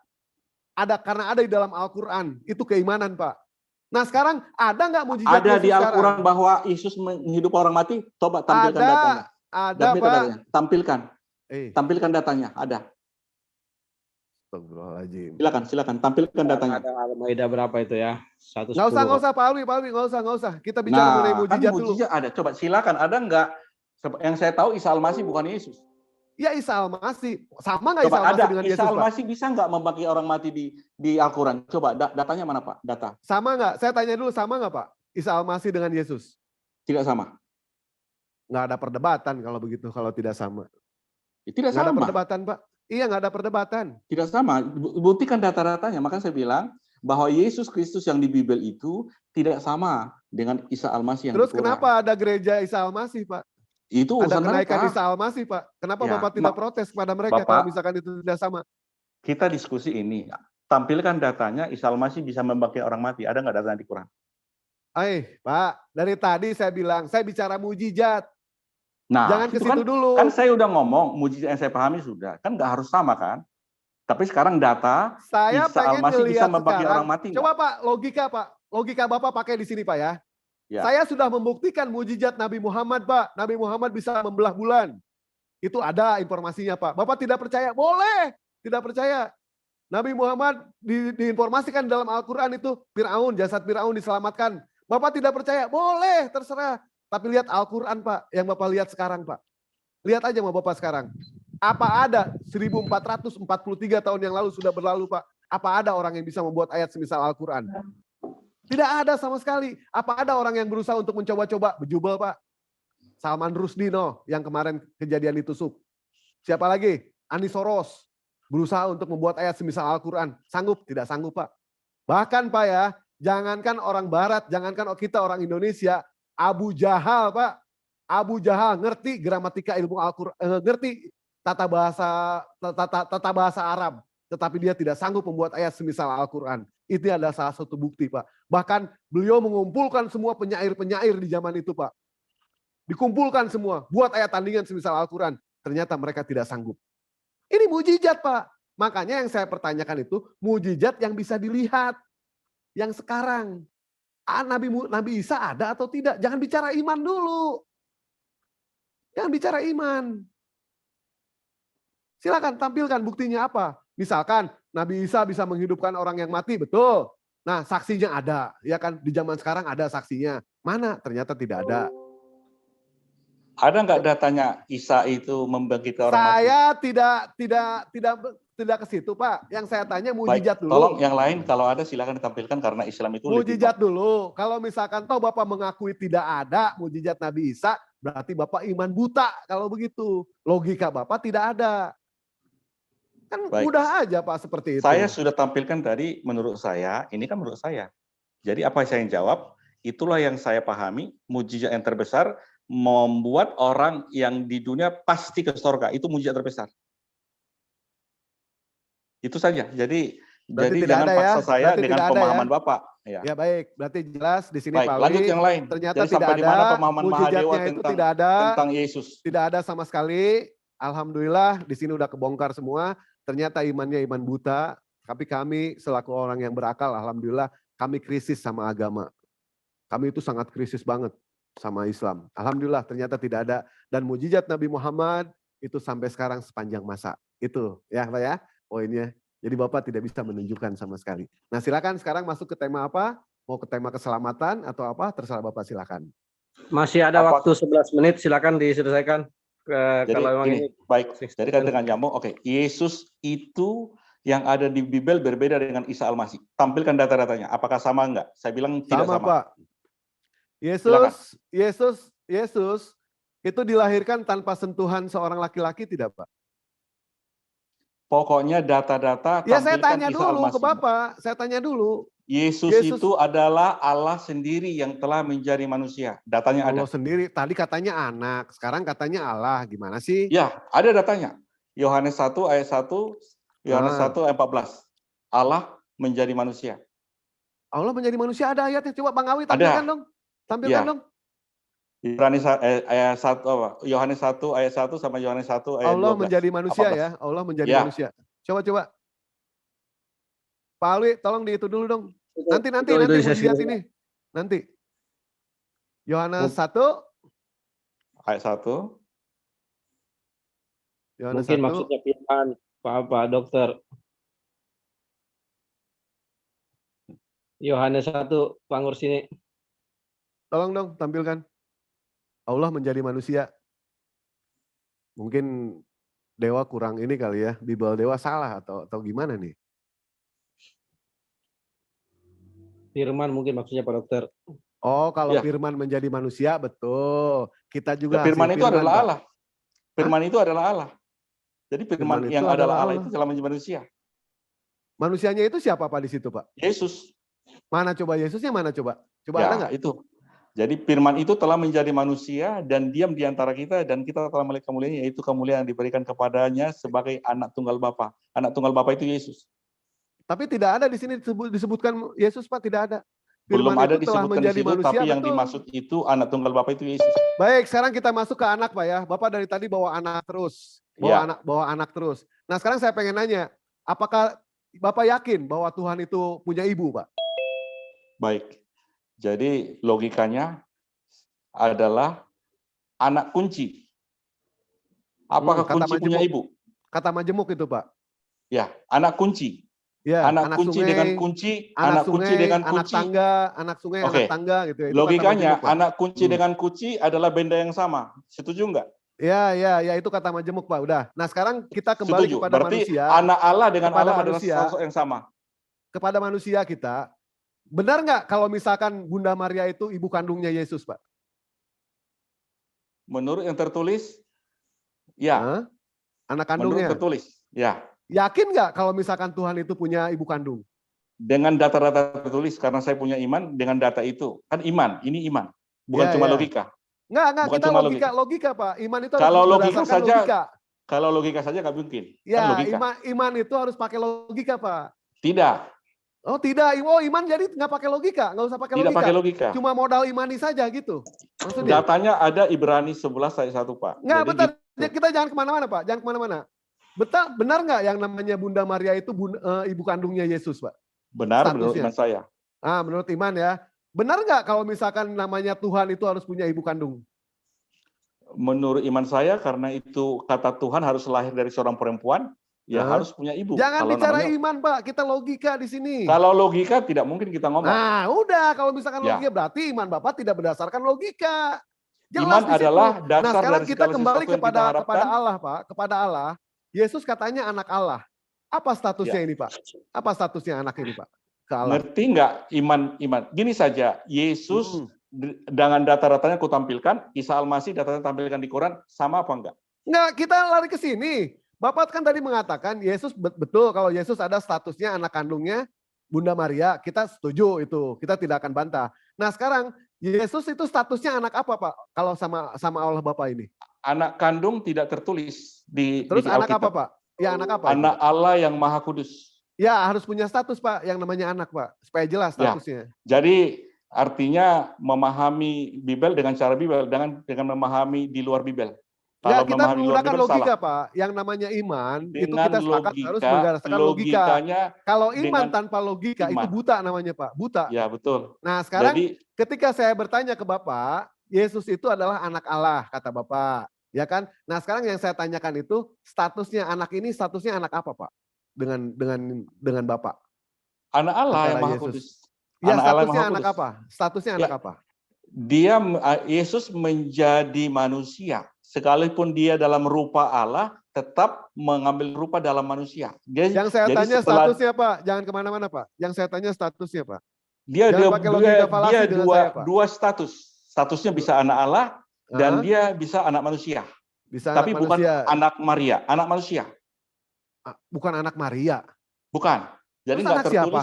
Speaker 4: karena ada di dalam Al-Quran. Itu keimanan Pak. Nah sekarang ada nggak mujizat
Speaker 3: ada
Speaker 4: Yesus
Speaker 3: di Al-Quran
Speaker 4: sekarang?
Speaker 3: bahwa Yesus menghidupkan orang mati? Coba tampilkan datanya.
Speaker 4: Ada Pak.
Speaker 3: Datanya. Tampilkan datanya. Ada.
Speaker 4: Astagfirullahaladzim.
Speaker 3: Silakan tampilkan datanya.
Speaker 1: Ada Al-Maidah berapa itu ya? 110.
Speaker 4: Nggak usah Pak Alwi, nggak usah. Kita bicara mengenai mujizat dulu.
Speaker 3: Mujizat ada. Coba silakan. Ada nggak? Yang saya tahu Isa Al-Masih bukan Yesus.
Speaker 4: Ya Isa Al-Masih. Sama nggak Isa Al-Masih dengan Yesus
Speaker 3: Isa
Speaker 4: Pak?
Speaker 3: Al-Masih bisa nggak membangkitkan orang mati di Al-Quran? Coba datanya mana Pak? Data.
Speaker 4: Sama nggak? Saya tanya dulu, sama nggak Pak? Isa Al-Masih dengan Yesus?
Speaker 3: Tidak sama.
Speaker 4: Nggak ada perdebatan kalau begitu, kalau tidak sama.
Speaker 3: Ya, tidak
Speaker 4: nggak
Speaker 3: sama.
Speaker 4: Ada perdebatan Pak. Iya nggak ada perdebatan.
Speaker 3: Tidak sama. Buktikan data-datanya. Makanya saya bilang bahwa Yesus Kristus yang di Bible itu tidak sama dengan Isa Al-Masih yang
Speaker 4: Terus
Speaker 3: di Quran.
Speaker 4: kenapa ada gereja Isa Al-Masih Pak?
Speaker 3: Itu
Speaker 4: ada
Speaker 3: urusan
Speaker 4: kenaikan
Speaker 3: mereka.
Speaker 4: Isa Al-Masih Pak. Kenapa
Speaker 3: Ya,
Speaker 4: Bapak tidak protes kepada mereka
Speaker 3: Bapak,
Speaker 4: kalau misalkan itu tidak sama?
Speaker 3: Kita diskusi ini. Tampilkan datanya Isa Al-Masih bisa membangkitkan orang mati. Ada nggak datanya di Quran?
Speaker 4: Pak, dari tadi saya bilang, saya bicara mujizat.
Speaker 3: Nah,
Speaker 4: jangan ke situ dulu.
Speaker 3: Kan saya udah ngomong, mujizat yang saya pahami sudah. Kan nggak harus sama kan? Tapi sekarang data,
Speaker 4: saya
Speaker 3: Isa Al-Masih bisa membangkitkan orang mati.
Speaker 4: Coba Pak, logika Bapak pakai di sini Pak ya. Saya sudah membuktikan mujizat Nabi Muhammad Pak. Nabi Muhammad bisa membelah bulan. Itu ada informasinya Pak. Bapak tidak percaya? Boleh. Tidak percaya. Nabi Muhammad diinformasikan dalam Al-Quran itu jasad Fir'aun diselamatkan. Bapak tidak percaya? Boleh, terserah. Tapi lihat Al-Quran Pak, yang Bapak lihat sekarang Pak. Lihat aja sama Bapak sekarang. Apa ada 1443 tahun yang lalu sudah berlalu Pak? Apa ada orang yang bisa membuat ayat semisal Al-Quran? Tidak ada sama sekali. Apa ada orang yang berusaha untuk mencoba-coba? Bejubel Pak. Salman Rushdie yang kemarin kejadian ditusuk. Siapa lagi? Ani Soros. Berusaha untuk membuat ayat semisal Al-Quran. Sanggup? Tidak sanggup Pak. Bahkan Pak ya, jangankan orang Barat, jangankan kita orang Indonesia, Abu Jahal Pak. Abu Jahal ngerti gramatika ilmu Al-Quran, ngerti tata bahasa Arab. Tetapi dia tidak sanggup membuat ayat semisal Al-Quran. Itu adalah salah satu bukti Pak. Bahkan beliau mengumpulkan semua penyair-penyair di zaman itu Pak. Dikumpulkan semua, buat ayat tandingan semisal Al-Quran. Ternyata mereka tidak sanggup. Ini mujizat Pak. Makanya yang saya pertanyakan itu mujizat yang bisa dilihat. Yang sekarang. Nabi Isa ada atau tidak? Jangan bicara iman dulu. Jangan bicara iman. Silakan tampilkan buktinya apa. Misalkan Nabi Isa bisa menghidupkan orang yang mati, betul. Nah saksinya ada. Ya kan di zaman sekarang ada saksinya. Mana? Ternyata tidak ada.
Speaker 3: Ada nggak datanya Isa itu membangkitkan orang mati?
Speaker 4: Saya tidak ke situ, Pak. Yang saya tanya
Speaker 3: Baik,
Speaker 4: mujizat dulu.
Speaker 3: tolong yang lain kalau ada silakan ditampilkan karena Islam itu lebih
Speaker 4: Mujizat dulu. Kalau misalkan toh Bapak mengakui tidak ada mujizat Nabi Isa, berarti Bapak iman buta kalau begitu. Logika Bapak tidak ada. Kan
Speaker 3: Baik.
Speaker 4: mudah aja Pak seperti itu.
Speaker 3: Saya sudah tampilkan tadi menurut saya, ini kan menurut saya. Jadi apa yang saya jawab, itulah yang saya pahami, mujizat yang terbesar membuat orang yang di dunia pasti ke surga. Itu mujizat terbesar. Itu saja. Jadi
Speaker 4: Berarti tidak
Speaker 3: jangan
Speaker 4: ada ya?
Speaker 3: paksa saya
Speaker 4: Berarti
Speaker 3: dengan
Speaker 4: tidak ada
Speaker 3: pemahaman
Speaker 4: ya?
Speaker 3: Bapak. Ya.
Speaker 4: Ya baik, berarti jelas di sini
Speaker 3: Baik,
Speaker 4: Pak
Speaker 3: lanjut
Speaker 4: Wi,
Speaker 3: yang lain.
Speaker 4: ternyata
Speaker 3: Jadi
Speaker 4: tidak
Speaker 3: sampai di mana
Speaker 4: ada
Speaker 3: pemahaman Mahadewa
Speaker 4: mujizatnya itu tidak ada.
Speaker 3: tentang Yesus.
Speaker 4: Tidak ada sama sekali. Alhamdulillah di sini udah kebongkar semua. Ternyata imannya iman buta. Tapi kami selaku orang yang berakal, alhamdulillah kami krisis sama agama. Kami itu sangat krisis banget sama Islam. Alhamdulillah ternyata tidak ada. Dan mujizat Nabi Muhammad itu sampai sekarang sepanjang masa. Itu ya Pak ya poinnya. Jadi Bapak tidak bisa menunjukkan sama sekali. Nah silakan sekarang masuk ke tema apa? Mau ke tema keselamatan atau apa? Terserah Bapak silakan.
Speaker 1: Masih ada
Speaker 3: Apa-
Speaker 1: waktu 11 menit, silakan diselesaikan.
Speaker 3: Jadi
Speaker 1: Kalau memang
Speaker 3: ini baik. Jadi kan dengan nyambung, oke. Yesus itu yang ada di Bible berbeda dengan Isa Al-Masih. Tampilkan data-datanya. Apakah sama enggak? Saya bilang tidak sama.
Speaker 4: Pak. Yesus itu dilahirkan tanpa sentuhan seorang laki-laki tidak Pak?
Speaker 3: Pokoknya data-data
Speaker 4: Ya saya
Speaker 3: tampilkan
Speaker 4: tanya
Speaker 3: Isa
Speaker 4: dulu ke
Speaker 3: Al-Masih.
Speaker 4: Bapak. Saya tanya dulu.
Speaker 3: Yesus itu adalah Allah sendiri yang telah menjadi manusia. Datanya ada.
Speaker 4: Allah sendiri. Tadi katanya anak. Sekarang katanya Allah. Gimana sih?
Speaker 3: Ya, ada datanya. Yohanes 1 ayat 1, Yohanes 1 ayat 14. Allah menjadi manusia.
Speaker 4: Allah menjadi manusia ada ayatnya. Coba Bang Awi tampilkan dong. Tampilkan
Speaker 3: Ya.
Speaker 4: dong.
Speaker 3: Yohanes ayat 1 apa? Yohanes 1 ayat 1 sama Yohanes 1 ayat 12.
Speaker 4: Allah menjadi manusia
Speaker 3: 14.
Speaker 4: ya. Allah menjadi
Speaker 3: Ya.
Speaker 4: manusia. Coba. Pak Alwi tolong di itu dulu dong. Nanti
Speaker 1: Itu
Speaker 4: mujizat ini. Nanti. Yohanes 1.
Speaker 3: Ayat 1.
Speaker 4: Yohanes
Speaker 1: Mungkin
Speaker 4: 1.
Speaker 1: maksudnya firman, Pak Dokter. Yohanes 1, Pak Ngur sini.
Speaker 4: Tolong dong tampilkan. Allah menjadi manusia. Mungkin Dewa kurang ini kali ya. Bible Dewa salah atau gimana nih?
Speaker 1: Firman mungkin maksudnya Pak Dokter.
Speaker 4: Oh, kalau
Speaker 3: Ya.
Speaker 4: firman menjadi manusia, betul. Kita juga
Speaker 3: Firman
Speaker 4: hasil
Speaker 3: itu adalah
Speaker 4: Pak.
Speaker 3: Allah. Firman itu adalah Allah. Jadi firman
Speaker 4: Firman itu
Speaker 3: yang adalah
Speaker 4: adalah
Speaker 3: Allah itu telah menjadi manusia.
Speaker 4: Manusianya itu siapa Pak di situ Pak?
Speaker 3: Yesus.
Speaker 4: Mana coba Yesusnya mana coba? Coba
Speaker 3: Ya,
Speaker 4: ada nggak?
Speaker 3: itu. Jadi firman itu telah menjadi manusia dan diam di antara kita dan kita telah melihat kemuliaan, yaitu kemuliaan yang diberikan kepadanya sebagai anak tunggal Bapa. Anak tunggal Bapa itu Yesus.
Speaker 4: Tapi tidak ada di sini disebutkan Yesus Pak, tidak ada.
Speaker 3: Belum
Speaker 4: Firman
Speaker 3: ada
Speaker 4: itu telah
Speaker 3: disebutkan di
Speaker 4: menjadi
Speaker 3: situ,
Speaker 4: manusia,
Speaker 3: tapi yang
Speaker 4: betul.
Speaker 3: dimaksud itu anak tunggal Bapa itu Yesus.
Speaker 4: Baik, sekarang kita masuk ke anak Pak ya. Bapak dari tadi bawa anak terus.
Speaker 3: Ya.
Speaker 4: Bawa anak terus. Nah sekarang saya pengen nanya, apakah Bapak yakin bahwa Tuhan itu punya ibu Pak?
Speaker 3: Baik. Jadi logikanya adalah anak kunci. Apakah
Speaker 4: kata
Speaker 3: kunci punya
Speaker 4: majemuk.
Speaker 3: ibu?
Speaker 4: Kata majemuk itu Pak.
Speaker 3: Ya, anak kunci.
Speaker 4: Ya,
Speaker 3: anak kunci
Speaker 4: sungai,
Speaker 3: dengan kunci,
Speaker 4: anak
Speaker 3: kunci
Speaker 4: sungai,
Speaker 3: dengan
Speaker 4: anak
Speaker 3: kunci.
Speaker 4: tangga, anak sungai,
Speaker 3: Oke.
Speaker 4: anak tangga gitu ya. Itu kata
Speaker 3: Logikanya
Speaker 4: majemuk, Pak.
Speaker 3: anak kunci dengan kunci adalah benda yang sama. Setuju enggak?
Speaker 4: Ya, itu kata majemuk Pak. Udah. Nah sekarang kita kembali
Speaker 3: Setuju.
Speaker 4: kepada
Speaker 3: Berarti
Speaker 4: manusia.
Speaker 3: anak Allah dengan
Speaker 4: Kepada
Speaker 3: Allah
Speaker 4: manusia.
Speaker 3: adalah sosok yang sama.
Speaker 4: Kepada manusia kita, benar nggak kalau misalkan Bunda Maria itu ibu kandungnya Yesus Pak?
Speaker 3: Menurut yang tertulis, ya.
Speaker 4: Hah? Anak
Speaker 3: Menurut
Speaker 4: kandungnya.
Speaker 3: tertulis, ya.
Speaker 4: Yakin nggak kalau misalkan Tuhan itu punya ibu kandung?
Speaker 3: Dengan data-data tertulis, karena saya punya iman, dengan data itu. Kan iman, ini iman. Bukan
Speaker 4: Ya,
Speaker 3: cuma
Speaker 4: ya.
Speaker 3: logika.
Speaker 4: Nggak,
Speaker 3: Bukan
Speaker 4: kita
Speaker 3: cuma
Speaker 4: logika Pak. Iman itu harus
Speaker 3: Kalau logika
Speaker 4: berdasarkan
Speaker 3: saja,
Speaker 4: logika.
Speaker 3: Kalau logika saja nggak mungkin.
Speaker 4: Ya,
Speaker 3: Kan logika.
Speaker 4: iman itu harus pakai logika Pak.
Speaker 3: Tidak,
Speaker 4: Oh tidak, oh iman jadi nggak pakai logika, nggak usah pakai
Speaker 3: tidak
Speaker 4: logika.
Speaker 3: pakai logika.
Speaker 4: Cuma modal imani saja gitu. Maksudnya?
Speaker 3: Datanya ada Ibrani 11 ayat 1, Pak.
Speaker 4: Nggak,
Speaker 3: Jadi
Speaker 4: bentar.
Speaker 3: gitu.
Speaker 4: Kita jangan kemana-mana Pak, jangan kemana-mana. Benar nggak yang namanya Bunda Maria itu ibu kandungnya Yesus Pak?
Speaker 3: Benar menurut
Speaker 4: Statusnya.
Speaker 3: iman saya.
Speaker 4: Menurut iman ya. Benar nggak kalau misalkan namanya Tuhan itu harus punya ibu kandung?
Speaker 3: Menurut iman saya, karena itu kata Tuhan harus lahir dari seorang perempuan, ya harus punya ibu.
Speaker 4: Jangan
Speaker 3: Kalau
Speaker 4: bicara
Speaker 3: namanya-
Speaker 4: iman Pak, kita logika di sini.
Speaker 3: Kalau logika tidak mungkin kita ngomong.
Speaker 4: Nah udah, kalau misalkan
Speaker 3: Ya.
Speaker 4: logika berarti iman Bapak tidak berdasarkan logika. Jelas
Speaker 3: Iman
Speaker 4: di situ.
Speaker 3: adalah
Speaker 4: Nah,
Speaker 3: dasar
Speaker 4: sekarang
Speaker 3: dari
Speaker 4: kita
Speaker 3: segala
Speaker 4: kembali
Speaker 3: sesuatu yang kita
Speaker 4: kepada
Speaker 3: harapkan.
Speaker 4: Allah, Pak, kepada Allah. Yesus katanya anak Allah. Apa statusnya
Speaker 3: Ya.
Speaker 4: ini, Pak? Apa statusnya anak ini, Pak? Ke Allah.
Speaker 3: Ngerti nggak iman? Gini saja, Yesus dengan data-datanya aku tampilkan, Isa Al-Masih datanya tampilkan di Quran, sama apa enggak?
Speaker 4: Enggak, kita lari ke sini. Bapak kan tadi mengatakan Yesus betul kalau Yesus ada statusnya anak kandungnya Bunda Maria, kita setuju itu, kita tidak akan bantah. Nah sekarang Yesus itu statusnya anak apa Pak? Kalau sama Allah Bapa ini?
Speaker 3: Anak kandung tidak tertulis di
Speaker 4: Terus anak
Speaker 3: Alkitab.
Speaker 4: apa Pak? Ya anak apa?
Speaker 3: Anak
Speaker 4: Itu?
Speaker 3: Allah yang Maha Kudus.
Speaker 4: Ya harus punya status Pak, yang namanya anak Pak, supaya jelas
Speaker 3: Ya.
Speaker 4: statusnya.
Speaker 3: Jadi artinya memahami Bibel dengan cara Bibel, dengan memahami di luar Bibel.
Speaker 4: Ya
Speaker 3: Kalau
Speaker 4: kita
Speaker 3: memahami di luar
Speaker 4: menggunakan
Speaker 3: Bibel
Speaker 4: logika
Speaker 3: salah.
Speaker 4: Pak, yang namanya iman itu
Speaker 3: Dengan
Speaker 4: kita sepakat harus
Speaker 3: logika,
Speaker 4: berdasarkan logika.
Speaker 3: logikanya
Speaker 4: Kalau iman
Speaker 3: dengan
Speaker 4: tanpa logika itu
Speaker 3: iman.
Speaker 4: buta namanya Pak, buta.
Speaker 3: Ya betul.
Speaker 4: Nah sekarang
Speaker 3: Jadi
Speaker 4: ketika saya bertanya ke Bapak, Yesus itu adalah anak Allah kata Bapak, ya kan? Nah sekarang yang saya tanyakan itu statusnya anak ini statusnya anak apa Pak? Dengan Bapak?
Speaker 3: anak Allah
Speaker 4: Antara
Speaker 3: yang Maha
Speaker 4: Yesus.
Speaker 3: Kudus.
Speaker 4: Ya
Speaker 3: Anak Allah yang
Speaker 4: statusnya
Speaker 3: Maha
Speaker 4: anak
Speaker 3: Kudus.
Speaker 4: apa? Statusnya
Speaker 3: Ya.
Speaker 4: anak apa?
Speaker 3: Yesus menjadi manusia. Sekalipun dia dalam rupa Allah, tetap mengambil rupa dalam manusia.
Speaker 4: Yang saya
Speaker 3: jadi
Speaker 4: tanya
Speaker 3: setelah
Speaker 4: statusnya Pak, jangan kemana-mana Pak. Yang saya tanya statusnya Pak.
Speaker 3: dia
Speaker 4: Jangan pakai logika falasi
Speaker 3: dia
Speaker 4: dengan saya, Pak.
Speaker 3: dua status. Statusnya bisa anak Allah dan
Speaker 4: Hah?
Speaker 3: dia bisa anak manusia.
Speaker 4: Bisa
Speaker 3: Tapi
Speaker 4: anak
Speaker 3: bukan
Speaker 4: manusia.
Speaker 3: anak Maria, anak manusia.
Speaker 4: Bukan anak Maria.
Speaker 3: Bukan. Jadi
Speaker 4: Terus
Speaker 3: nggak
Speaker 4: anak
Speaker 3: tertulis,
Speaker 4: siapa?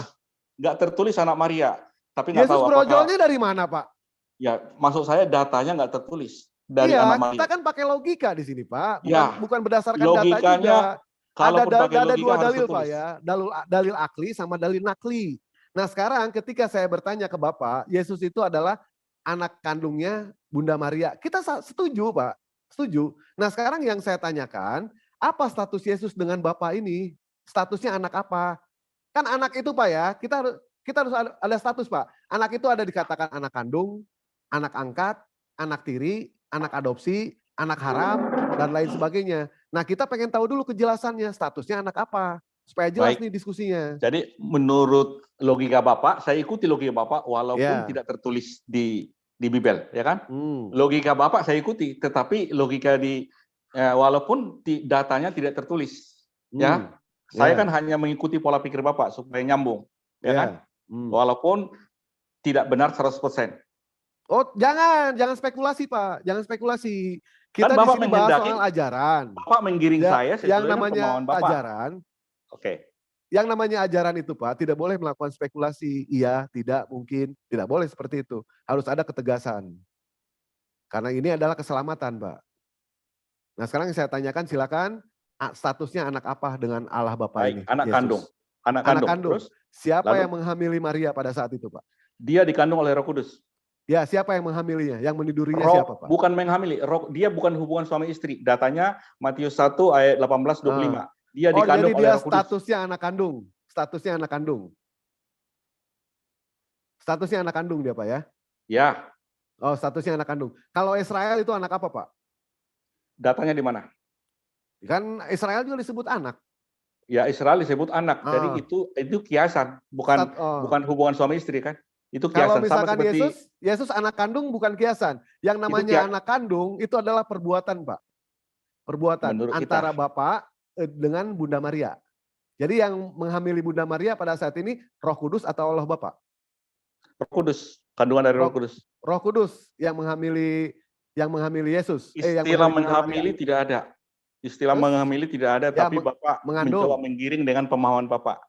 Speaker 3: nggak tertulis anak Maria. Tapi nggak
Speaker 4: Yesus
Speaker 3: tahu apakah.
Speaker 4: brojolnya dari mana Pak?
Speaker 3: Ya, maksud saya datanya nggak tertulis dari
Speaker 4: Iya,
Speaker 3: anak Maria.
Speaker 4: kita kan pakai logika di sini Pak,
Speaker 3: Ya,
Speaker 4: bukan berdasarkan data juga.
Speaker 3: logikanya, kalaupun pakai
Speaker 4: Ada
Speaker 3: logika
Speaker 4: dua
Speaker 3: harus
Speaker 4: dalil Pak
Speaker 3: tertulis.
Speaker 4: ya, dalil akli sama dalil nakli. Nah sekarang ketika saya bertanya ke Bapak, Yesus itu adalah anak kandungnya Bunda Maria. Kita setuju Pak, setuju. Nah sekarang yang saya tanyakan, apa status Yesus dengan Bapak ini? Statusnya anak apa? Kan anak itu Pak ya, kita harus ada status Pak. Anak itu ada dikatakan anak kandung, anak angkat, anak tiri, anak adopsi, anak haram, dan lain sebagainya. Nah kita pengen tahu dulu kejelasannya, statusnya anak apa. Supaya jelas
Speaker 3: Baik.
Speaker 4: nih diskusinya.
Speaker 3: Jadi menurut logika Bapak, saya ikuti logika Bapak walaupun
Speaker 4: Ya.
Speaker 3: tidak tertulis di Bibel, ya kan?
Speaker 4: Hmm.
Speaker 3: Logika Bapak saya ikuti, tetapi logika walaupun datanya tidak tertulis, ya. Saya kan hanya mengikuti pola pikir Bapak supaya nyambung, ya kan? Walaupun tidak benar 100%.
Speaker 4: Oh, jangan spekulasi Pak, jangan spekulasi. Kita
Speaker 3: Kan
Speaker 4: di
Speaker 3: Bapak
Speaker 4: sini bahas
Speaker 3: menghendaki-
Speaker 4: soal ajaran.
Speaker 3: Bapak menggiring
Speaker 4: Ya,
Speaker 3: saya sesuai
Speaker 4: yang
Speaker 3: dengan
Speaker 4: namanya
Speaker 3: kemauan Bapak.
Speaker 4: ajaran,
Speaker 3: Oke.
Speaker 4: yang namanya ajaran itu Pak, tidak boleh melakukan spekulasi. Iya, tidak, mungkin, tidak boleh seperti itu. Harus ada ketegasan. Karena ini adalah keselamatan Pak. Nah sekarang yang saya tanyakan silakan, statusnya anak apa dengan Allah Bapa ini?
Speaker 3: Baik, anak
Speaker 4: Yesus.
Speaker 3: kandung. Anak
Speaker 4: Anak
Speaker 3: kandung.
Speaker 4: kandung.
Speaker 3: Terus
Speaker 4: Siapa
Speaker 3: lalu?
Speaker 4: yang menghamili Maria pada saat itu Pak?
Speaker 3: dia dikandung oleh Roh Kudus.
Speaker 4: Ya, siapa yang menghamilinya? Yang menidurinya
Speaker 3: Roh
Speaker 4: siapa Pak?
Speaker 3: bukan menghamili, dia bukan hubungan suami istri. Datanya Matius 1 ayat 18-25. Dia
Speaker 4: Oh,
Speaker 3: dikandung
Speaker 4: jadi
Speaker 3: oleh
Speaker 4: dia
Speaker 3: Roh Kudus.
Speaker 4: statusnya anak kandung. Statusnya anak kandung. Statusnya anak kandung dia Pak ya?
Speaker 3: Ya,
Speaker 4: Oh, statusnya anak kandung. Kalau Israel itu anak apa Pak?
Speaker 3: datanya di mana?
Speaker 4: Kan Israel juga disebut anak.
Speaker 3: Ya, Israel disebut anak. Jadi itu kiasan, bukan bukan hubungan suami istri kan? Itu
Speaker 4: Kalau
Speaker 3: kiasan sama
Speaker 4: misalkan
Speaker 3: seperti
Speaker 4: Yesus anak kandung bukan kiasan. Yang namanya anak kandung itu adalah perbuatan Pak. Perbuatan
Speaker 3: Menurut
Speaker 4: antara
Speaker 3: kita.
Speaker 4: Bapak dengan Bunda Maria. Jadi yang menghamili Bunda Maria pada saat ini Roh Kudus atau Allah Bapa?
Speaker 3: Roh Kudus, kandungan dari Roh Kudus.
Speaker 4: Roh Kudus yang menghamili Yesus.
Speaker 3: Istilah
Speaker 4: Bunda
Speaker 3: menghamili
Speaker 4: Maria.
Speaker 3: tidak ada. Istilah
Speaker 4: Terus?
Speaker 3: menghamili tidak ada,
Speaker 4: Ya,
Speaker 3: tapi Bapak
Speaker 4: mengandung.
Speaker 3: mencoba menggiring dengan pemahaman Bapak.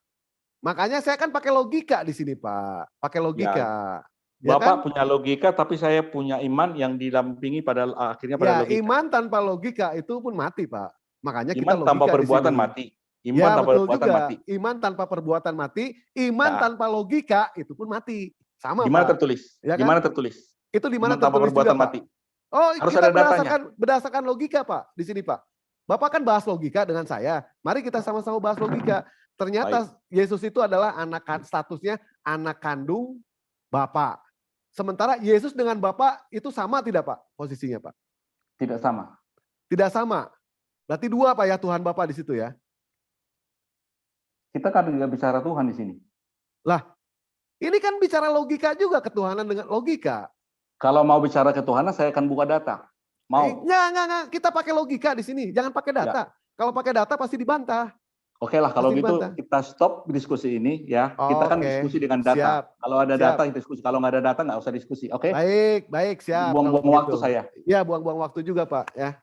Speaker 4: Makanya saya kan pakai logika di sini Pak. Pakai logika. Ya
Speaker 3: Bapak
Speaker 4: kan?
Speaker 3: punya logika, tapi saya punya iman yang didampingi pada akhirnya pada
Speaker 4: Ya,
Speaker 3: logika.
Speaker 4: iman tanpa logika itu pun mati Pak. Makanya kita
Speaker 3: Iman
Speaker 4: logika
Speaker 3: tanpa
Speaker 4: di
Speaker 3: perbuatan
Speaker 4: sini.
Speaker 3: mati. Iman
Speaker 4: Ya
Speaker 3: tanpa
Speaker 4: betul
Speaker 3: perbuatan
Speaker 4: juga.
Speaker 3: mati.
Speaker 4: Iman tanpa perbuatan mati. Iman
Speaker 3: Ya.
Speaker 4: tanpa logika itu pun mati. Sama
Speaker 3: Gimana
Speaker 4: Pak.
Speaker 3: tertulis?
Speaker 4: Ya kan?
Speaker 3: Gimana tertulis?
Speaker 4: Itu di mana
Speaker 3: Iman tanpa
Speaker 4: tertulis juga
Speaker 3: perbuatan
Speaker 4: Pak?
Speaker 3: mati.
Speaker 4: Oh,
Speaker 3: Harus
Speaker 4: kita
Speaker 3: ada datanya.
Speaker 4: berdasarkan logika Pak di sini Pak. Bapak kan bahas logika dengan saya. Mari kita sama-sama bahas logika. Ternyata Yesus itu adalah statusnya anak kandung Bapak. Sementara Yesus dengan Bapak itu sama tidak Pak posisinya Pak?
Speaker 3: Tidak sama.
Speaker 4: Tidak sama. Berarti dua Pak ya Tuhan Bapak di situ ya.
Speaker 3: Kita kan tidak bicara Tuhan di sini.
Speaker 4: Lah, ini kan bicara logika juga, ketuhanan dengan logika.
Speaker 3: Kalau mau bicara ketuhanan, saya akan buka data. Mau?
Speaker 4: Enggak. Kita pakai logika di sini. Jangan pakai data. Kalau pakai data pasti dibantah.
Speaker 3: Oke lah, kalau
Speaker 4: Pasti
Speaker 3: gitu
Speaker 4: dibantah.
Speaker 3: kita stop diskusi ini ya. Kita kan
Speaker 4: Oke,
Speaker 3: diskusi dengan data.
Speaker 4: siap,
Speaker 3: Kalau ada
Speaker 4: siap.
Speaker 3: data, kita diskusi. Kalau nggak ada data, nggak usah diskusi. Oke?
Speaker 4: Baik, siap.
Speaker 3: Buang-buang
Speaker 4: kalau
Speaker 3: waktu
Speaker 4: begitu.
Speaker 3: saya.
Speaker 4: Ya, buang-buang waktu juga, Pak.
Speaker 3: Ya.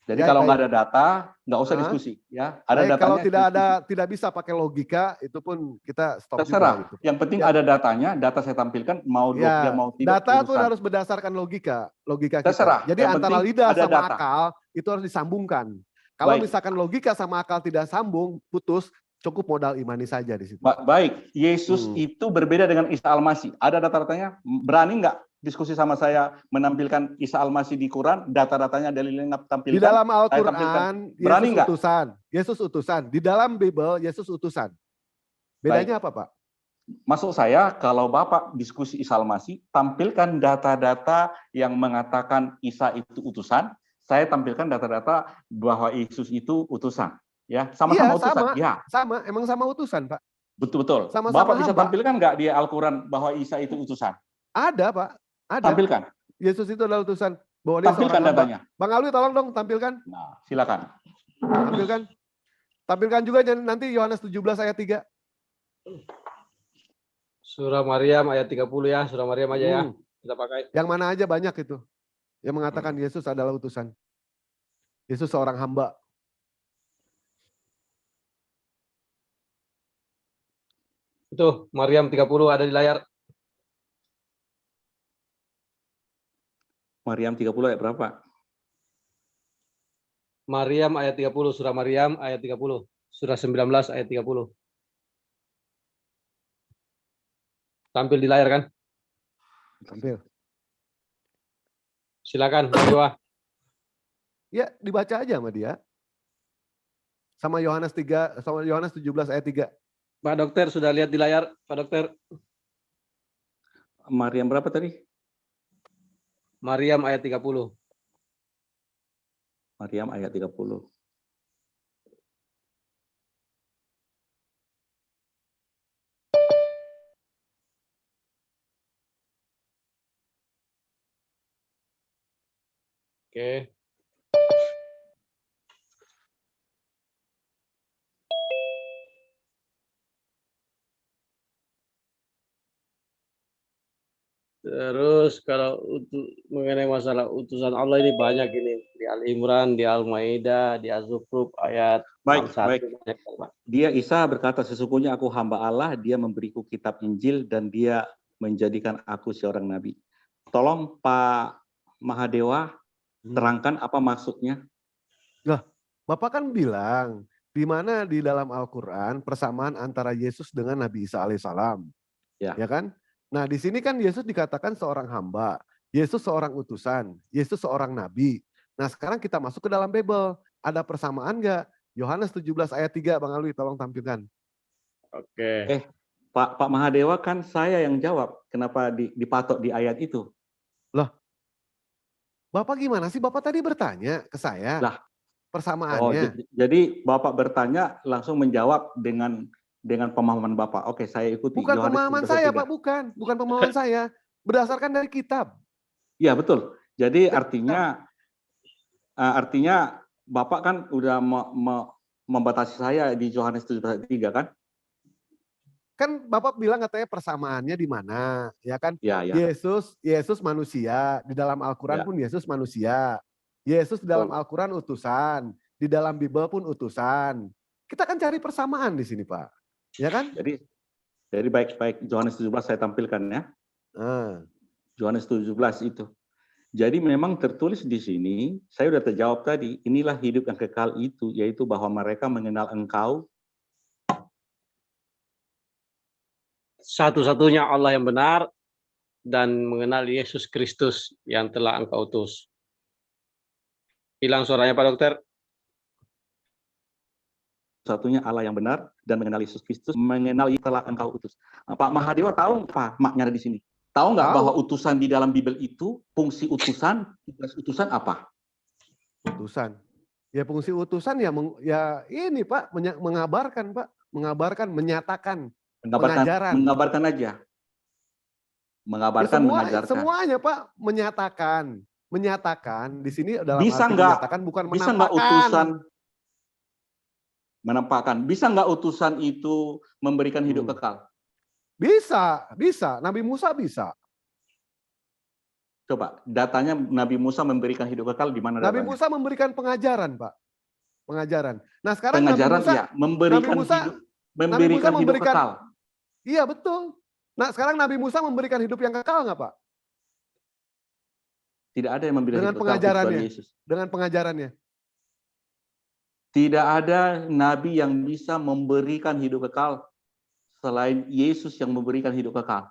Speaker 3: Jadi
Speaker 4: Ya,
Speaker 3: kalau nggak
Speaker 4: baik.
Speaker 3: ada data, nggak usah
Speaker 4: Hah?
Speaker 3: diskusi. Ya. Ada
Speaker 4: Baik,
Speaker 3: datanya.
Speaker 4: kalau
Speaker 3: diskusi.
Speaker 4: tidak bisa pakai logika, itu pun kita stop
Speaker 3: Terserah.
Speaker 4: juga. Gitu.
Speaker 3: Yang penting
Speaker 4: Ya.
Speaker 3: ada datanya. Data saya tampilkan. Mau 23 mau tidak.
Speaker 4: Data pun
Speaker 3: urusan.
Speaker 4: harus berdasarkan logika
Speaker 3: Terserah.
Speaker 4: kita. Jadi
Speaker 3: Yang
Speaker 4: antara
Speaker 3: penting
Speaker 4: lidah
Speaker 3: ada
Speaker 4: sama
Speaker 3: data.
Speaker 4: akal itu harus disambungkan. Kalau
Speaker 3: Baik.
Speaker 4: misalkan logika sama akal tidak sambung, putus, cukup modal imani saja di situ.
Speaker 3: Baik, Yesus itu berbeda dengan Isa Al-Masih. Ada data-datanya? Berani nggak diskusi sama saya menampilkan Isa Al-Masih di Quran? Data-datanya, dalilnya tampilkan?
Speaker 4: Di dalam
Speaker 3: Saya tampilkan.
Speaker 4: Al-Quran,
Speaker 3: Berani
Speaker 4: Yesus
Speaker 3: nggak?
Speaker 4: utusan. Yesus utusan. Di dalam Bible, Yesus utusan. Bedanya apa, Pak?
Speaker 3: Maksud saya, kalau Bapak diskusi Isa Al-Masih, tampilkan data-data yang mengatakan Isa itu utusan. Saya tampilkan data-data bahwa Yesus itu utusan. Ya, sama-sama utusan. Ya.
Speaker 4: Sama, emang sama utusan, Pak.
Speaker 3: Betul-betul.
Speaker 4: Sama-sama
Speaker 3: Bapak bisa
Speaker 4: hamba.
Speaker 3: tampilkan nggak di Al-Quran bahwa Isa itu utusan?
Speaker 4: Ada, Pak. Ada.
Speaker 3: Tampilkan.
Speaker 4: Yesus itu adalah utusan. Bahwa dia
Speaker 3: Tampilkan
Speaker 4: seorang hamba.
Speaker 3: datanya.
Speaker 4: Bang Alwi tolong dong tampilkan.
Speaker 3: Nah, silakan.
Speaker 4: Tampilkan juga nanti Yohanes 17 ayat 3.
Speaker 1: Surah Maryam ayat 30 ya, Surah Maryam aja ya. Kita pakai.
Speaker 4: Yang mana aja banyak itu. Yang mengatakan Yesus adalah utusan. Yesus seorang hamba.
Speaker 1: Itu Maryam 30 ada di layar.
Speaker 3: Maryam 30 ayat berapa?
Speaker 1: Maryam ayat 30, Surah Maryam ayat 30. Surah 19 ayat 30. Tampil di layar kan?
Speaker 4: Tampil.
Speaker 1: Silakan, Pak Dewa.
Speaker 4: Ya, dibaca aja sama dia. Sama Yohanes 17 ayat 3.
Speaker 1: Pak Dokter sudah lihat di layar, Pak Dokter.
Speaker 3: Maryam berapa tadi?
Speaker 1: Maryam ayat 30.
Speaker 3: Maryam ayat 30.
Speaker 1: Oke. Terus kalau mengenai masalah utusan Allah ini banyak ini di Al-Imran, di Al-Maidah, di Az-Zukhruf ayat 61.
Speaker 3: Dia Isa berkata, sesungguhnya aku hamba Allah, dia memberiku kitab Injil dan dia menjadikan aku seorang nabi. Tolong Pak Mahadewa terangkan apa maksudnya.
Speaker 4: Lah, Bapak kan bilang di mana di dalam Al-Quran persamaan antara Yesus dengan Nabi Isa alaihissalam.
Speaker 3: Ya
Speaker 4: kan? Nah, di sini kan Yesus dikatakan seorang hamba, Yesus seorang utusan, Yesus seorang nabi. Nah, sekarang kita masuk ke dalam Bible. Ada persamaan nggak? Yohanes 17 ayat 3, Bang Alwi tolong tampilkan.
Speaker 1: Oke.
Speaker 3: Pak Mahadewa kan saya yang jawab. Kenapa dipatok di ayat itu?
Speaker 4: Loh, Bapak gimana sih? Bapak tadi bertanya ke saya.
Speaker 3: Lah,
Speaker 4: persamaannya.
Speaker 3: Jadi Bapak bertanya langsung menjawab dengan pemahaman Bapak. Oke, saya ikuti.
Speaker 4: Bukan pemahaman saya, Pak, bukan pemahaman saya. Berdasarkan dari kitab.
Speaker 3: Iya, betul. Jadi artinya Bapak kan udah membatasi saya di Yohanes 7:3 kan?
Speaker 4: Kan Bapak bilang katanya persamaannya di mana, ya kan?
Speaker 3: Ya.
Speaker 4: Yesus manusia, di dalam Al-Quran pun Yesus manusia. Yesus di dalam Al-Quran utusan, di dalam Bible pun utusan. Kita kan cari persamaan di sini, Pak. Ya kan?
Speaker 3: Jadi baik Yohanes 17 saya tampilkan ya. Yohanes 17 itu. Jadi memang tertulis di sini, saya sudah terjawab tadi, inilah hidup yang kekal itu, yaitu bahwa mereka mengenal Engkau
Speaker 1: satu-satunya Allah yang benar dan mengenal Yesus Kristus yang telah Engkau utus. Hilang suaranya Pak Dokter.
Speaker 3: Satunya Allah yang benar dan mengenal Yesus Kristus, mengenal yang telah Engkau utus. Pak Mahadewa tahu apa maknanya di sini? Tahu nggak bahwa utusan di dalam Bible itu, fungsi utusan, tugas utusan apa?
Speaker 4: Utusan. Ya fungsi utusan ya ini Pak, mengabarkan Pak, mengabarkan, menyatakan, pengajaran.
Speaker 3: Mengabarkan aja. mengabarkan, mengajarkan.
Speaker 4: Semuanya Pak, menyatakan di sini dalam
Speaker 3: Bisa
Speaker 4: arti
Speaker 3: nggak?
Speaker 4: menyatakan bukan
Speaker 3: Bisa nggak
Speaker 4: menampakkan.
Speaker 3: menampakkan? Bisa nggak utusan itu memberikan hidup kekal?
Speaker 4: Bisa. Nabi Musa bisa.
Speaker 3: Coba datanya Nabi Musa memberikan hidup kekal di mana
Speaker 4: Nabi
Speaker 3: datanya?
Speaker 4: Musa memberikan pengajaran, Pak. Pengajaran. Nah, sekarang
Speaker 3: Pengajaran
Speaker 4: Nabi Musa,
Speaker 3: ya, memberikan hidup, memberikan hidup kekal.
Speaker 4: Iya, betul. Nah, sekarang Nabi Musa memberikan hidup yang kekal nggak, Pak?
Speaker 3: Tidak ada yang memberikan
Speaker 4: Dengan
Speaker 3: hidup kekal kecuali Yesus.
Speaker 4: Dengan pengajarannya.
Speaker 3: Tidak ada nabi yang bisa memberikan hidup kekal selain Yesus yang memberikan hidup kekal.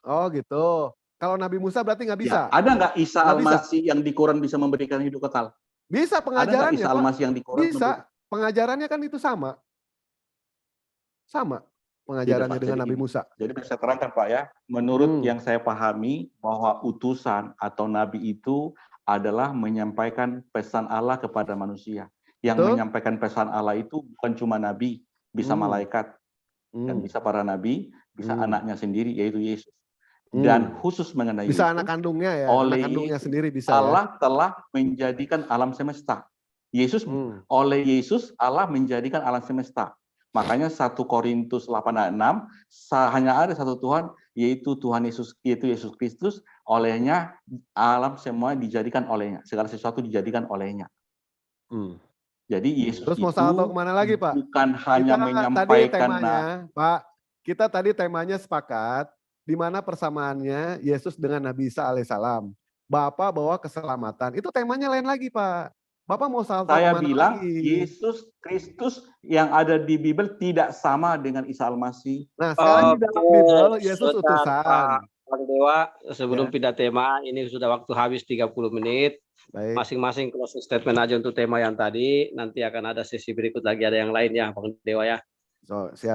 Speaker 4: Oh, gitu. Kalau Nabi Musa berarti nggak bisa?
Speaker 3: Ya, ada nggak Isa
Speaker 4: Nggak bisa.
Speaker 3: Al-Masih yang di Quran bisa memberikan hidup kekal?
Speaker 4: Bisa
Speaker 3: Ada nggak
Speaker 4: pengajarannya,
Speaker 3: Isa
Speaker 4: Pak.
Speaker 3: Al-Masih yang di Quran?
Speaker 4: Bisa. Pengajarannya kan itu sama. Sama pengajarannya
Speaker 3: Tidak, Pak.
Speaker 4: dengan
Speaker 3: Jadi
Speaker 4: Nabi
Speaker 3: gini.
Speaker 4: Musa.
Speaker 3: Jadi saya terangkan Pak ya, menurut
Speaker 4: Hmm.
Speaker 3: yang saya pahami bahwa utusan atau nabi itu adalah menyampaikan pesan Allah kepada manusia. Yang
Speaker 4: Betul.
Speaker 3: menyampaikan pesan Allah itu bukan cuma nabi, bisa malaikat, dan bisa para nabi, bisa anaknya sendiri yaitu Yesus. Dan khusus mengenai
Speaker 4: bisa
Speaker 3: itu,
Speaker 4: anak kandungnya ya,
Speaker 3: oleh
Speaker 4: anak kandungnya
Speaker 3: Yesus,
Speaker 4: sendiri bisa
Speaker 3: Allah telah menjadikan alam semesta. Yesus oleh Yesus Allah menjadikan alam semesta. Makanya 1 Korintus 8 ayat 6 hanya ada satu Tuhan, yaitu Tuhan Yesus, yaitu Yesus Kristus. Olehnya alam semua dijadikan olehnya, segala sesuatu dijadikan olehnya. Jadi Yesus
Speaker 4: Terus mau
Speaker 3: itu
Speaker 4: tahu kemana lagi, Pak?
Speaker 3: bukan hanya
Speaker 4: Kita
Speaker 3: menyampaikan
Speaker 4: Pak, kita tadi temanya sepakat di mana persamaannya Yesus dengan Nabi Isa alaihissalam. Bapak bawa keselamatan, itu temanya lain lagi, Pak. Bapak mau tahu
Speaker 3: saya
Speaker 4: kemana
Speaker 3: bilang
Speaker 4: lagi?
Speaker 3: Yesus Kristus yang ada di Bible tidak sama dengan Isa Al-Masih.
Speaker 4: Nah, sekarang di dalam Bible Yesus utusan.
Speaker 1: Bang Dewa, sebelum pindah tema, ini sudah waktu habis 30 menit.
Speaker 4: Baik.
Speaker 1: Masing-masing closing statement aja untuk tema yang tadi. Nanti akan ada sesi berikut lagi, ada yang lain ya, Bang Dewa ya.
Speaker 4: Siap.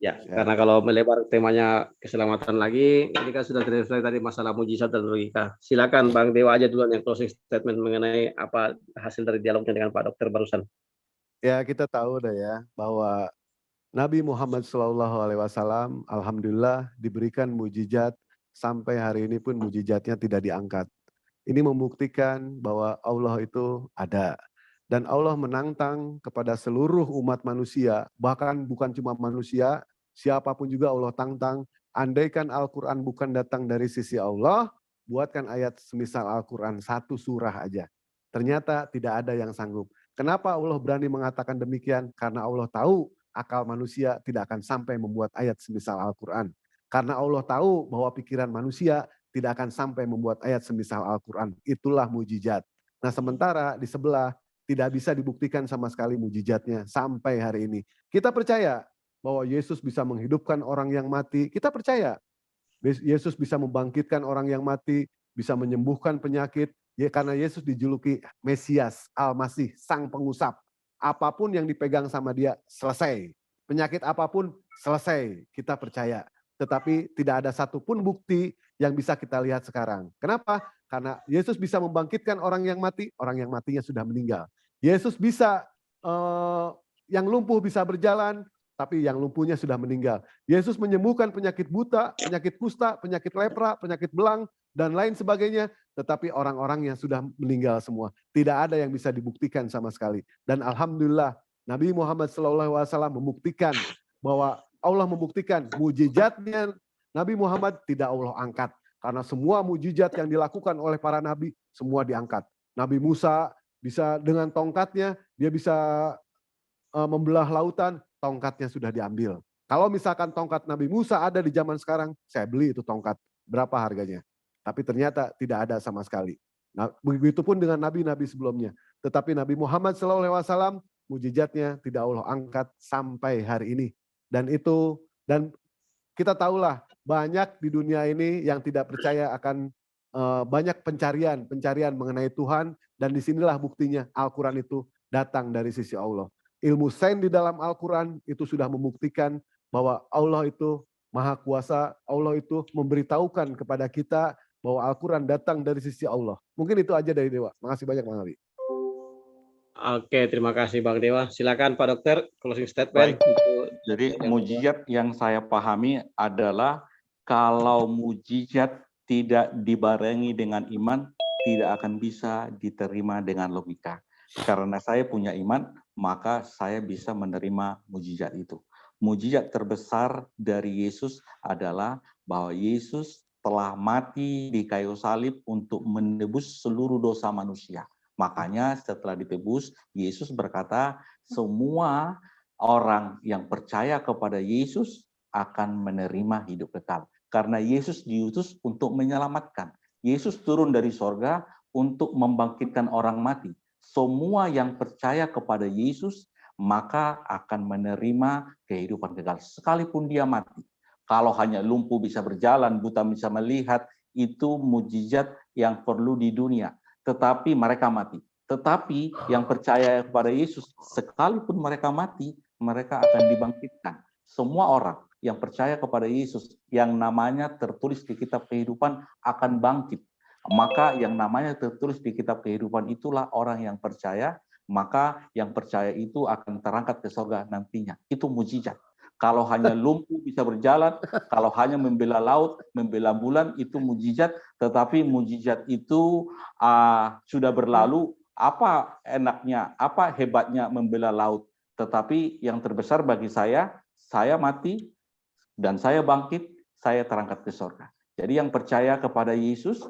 Speaker 1: Ya, karena kalau melebar temanya keselamatan lagi, ini kan sudah selesai tadi masalah mujizat dan logika. Silakan Bang Dewa aja duluan yang closing statement mengenai apa hasil dari dialognya dengan Pak Dokter barusan.
Speaker 4: Ya, kita tahu dah ya bahwa Nabi Muhammad SAW alhamdulillah diberikan mujizat, sampai hari ini pun mujizatnya tidak diangkat. Ini membuktikan bahwa Allah itu ada. Dan Allah menantang kepada seluruh umat manusia, bahkan bukan cuma manusia, siapapun juga Allah tantang. Andaikan Al-Quran bukan datang dari sisi Allah, buatkan ayat semisal Al-Quran, 1 surah aja. Ternyata tidak ada yang sanggup. Kenapa Allah berani mengatakan demikian? Karena Allah tahu akal manusia tidak akan sampai membuat ayat semisal Al-Quran. Karena Allah tahu bahwa pikiran manusia tidak akan sampai membuat ayat semisal Al-Quran. Itulah mujizat. Nah, sementara di sebelah tidak bisa dibuktikan sama sekali mujizatnya sampai hari ini. Kita percaya bahwa Yesus bisa menghidupkan orang yang mati. Kita percaya Yesus bisa membangkitkan orang yang mati, bisa menyembuhkan penyakit. Ya, karena Yesus dijuluki Mesias, Al-Masih, Sang Pengusap. Apapun yang dipegang sama dia selesai. Penyakit apapun selesai. Kita percaya. Tetapi tidak ada satupun bukti yang bisa kita lihat sekarang. Kenapa? Karena Yesus bisa membangkitkan orang yang mati matinya sudah meninggal. Yesus bisa, yang lumpuh bisa berjalan, tapi yang lumpuhnya sudah meninggal. Yesus menyembuhkan penyakit buta, penyakit kusta, penyakit lepra, penyakit belang, dan lain sebagainya. Tetapi orang-orang yang sudah meninggal semua. Tidak ada yang bisa dibuktikan sama sekali. Dan alhamdulillah, Nabi Muhammad SAW membuktikan bahwa Allah membuktikan mujizatnya Nabi Muhammad tidak Allah angkat. Karena semua mujizat yang dilakukan oleh para nabi, semua diangkat. Nabi Musa bisa dengan tongkatnya, dia bisa membelah lautan, tongkatnya sudah diambil. Kalau misalkan tongkat Nabi Musa ada di zaman sekarang, saya beli itu tongkat. Berapa harganya? Tapi ternyata tidak ada sama sekali. Nah, begitupun dengan nabi-nabi sebelumnya. Tetapi Nabi Muhammad SAW, mujizatnya tidak Allah angkat sampai hari ini. Dan kita tahulah banyak di dunia ini yang tidak percaya akan banyak pencarian mengenai Tuhan, dan disinilah buktinya Al-Quran itu datang dari sisi Allah. Ilmu sains di dalam Al-Quran itu sudah membuktikan bahwa Allah itu Maha Kuasa, Allah itu memberitahukan kepada kita bahwa Al-Quran datang dari sisi Allah. Mungkin itu aja dari Dewa. Makasih banyak Bang Abi.
Speaker 1: Oke, terima kasih Bang Dewa. Silakan Pak Dokter, closing statement.
Speaker 3: Jadi mujizat yang saya pahami adalah Kalau mujizat tidak dibarengi dengan iman, tidak akan bisa diterima dengan logika. Karena saya punya iman, maka saya bisa menerima mujizat itu. Mujizat terbesar dari Yesus adalah bahwa Yesus telah mati di kayu salib untuk menebus seluruh dosa manusia. Makanya setelah ditebus, Yesus berkata, semua orang yang percaya kepada Yesus akan menerima hidup kekal. Karena Yesus diutus untuk menyelamatkan. Yesus turun dari sorga untuk membangkitkan orang mati. Semua yang percaya kepada Yesus, maka akan menerima kehidupan kekal. Sekalipun dia mati. Kalau hanya lumpuh bisa berjalan, buta bisa melihat, itu mujizat yang perlu di dunia. Tetapi mereka mati. Tetapi yang percaya kepada Yesus, sekalipun mereka mati, mereka akan dibangkitkan. Semua orang yang percaya kepada Yesus, yang namanya tertulis di kitab kehidupan akan bangkit. Maka yang namanya tertulis di kitab kehidupan itulah orang yang percaya, maka yang percaya itu akan terangkat ke surga nantinya. Itu mujizat. Kalau hanya lumpuh bisa berjalan, kalau hanya membela laut, membela bulan, itu mujizat. Tetapi mujizat itu sudah berlalu. Apa enaknya, apa hebatnya membela laut? Tetapi yang terbesar bagi saya mati dan saya bangkit, saya terangkat ke surga. Jadi yang percaya kepada Yesus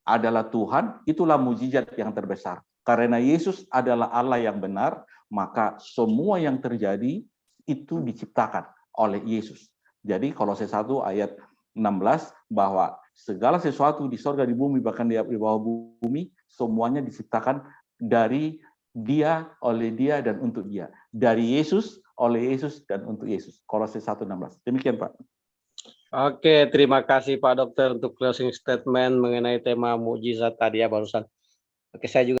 Speaker 3: adalah Tuhan, itulah mujizat yang terbesar. Karena Yesus adalah Allah yang benar, maka semua yang terjadi itu diciptakan oleh Yesus. Jadi Kolose 1 ayat 16 bahwa segala sesuatu di surga, di bumi, bahkan di bawah bumi, semuanya diciptakan dari Dia, oleh Dia, dan untuk Dia. Dari Yesus, oleh Yesus, dan untuk Yesus. Kolose 1:16. Demikian, Pak.
Speaker 1: Oke, terima kasih Pak Dokter untuk closing statement mengenai tema mukjizat tadi ya barusan. Oke, saya juga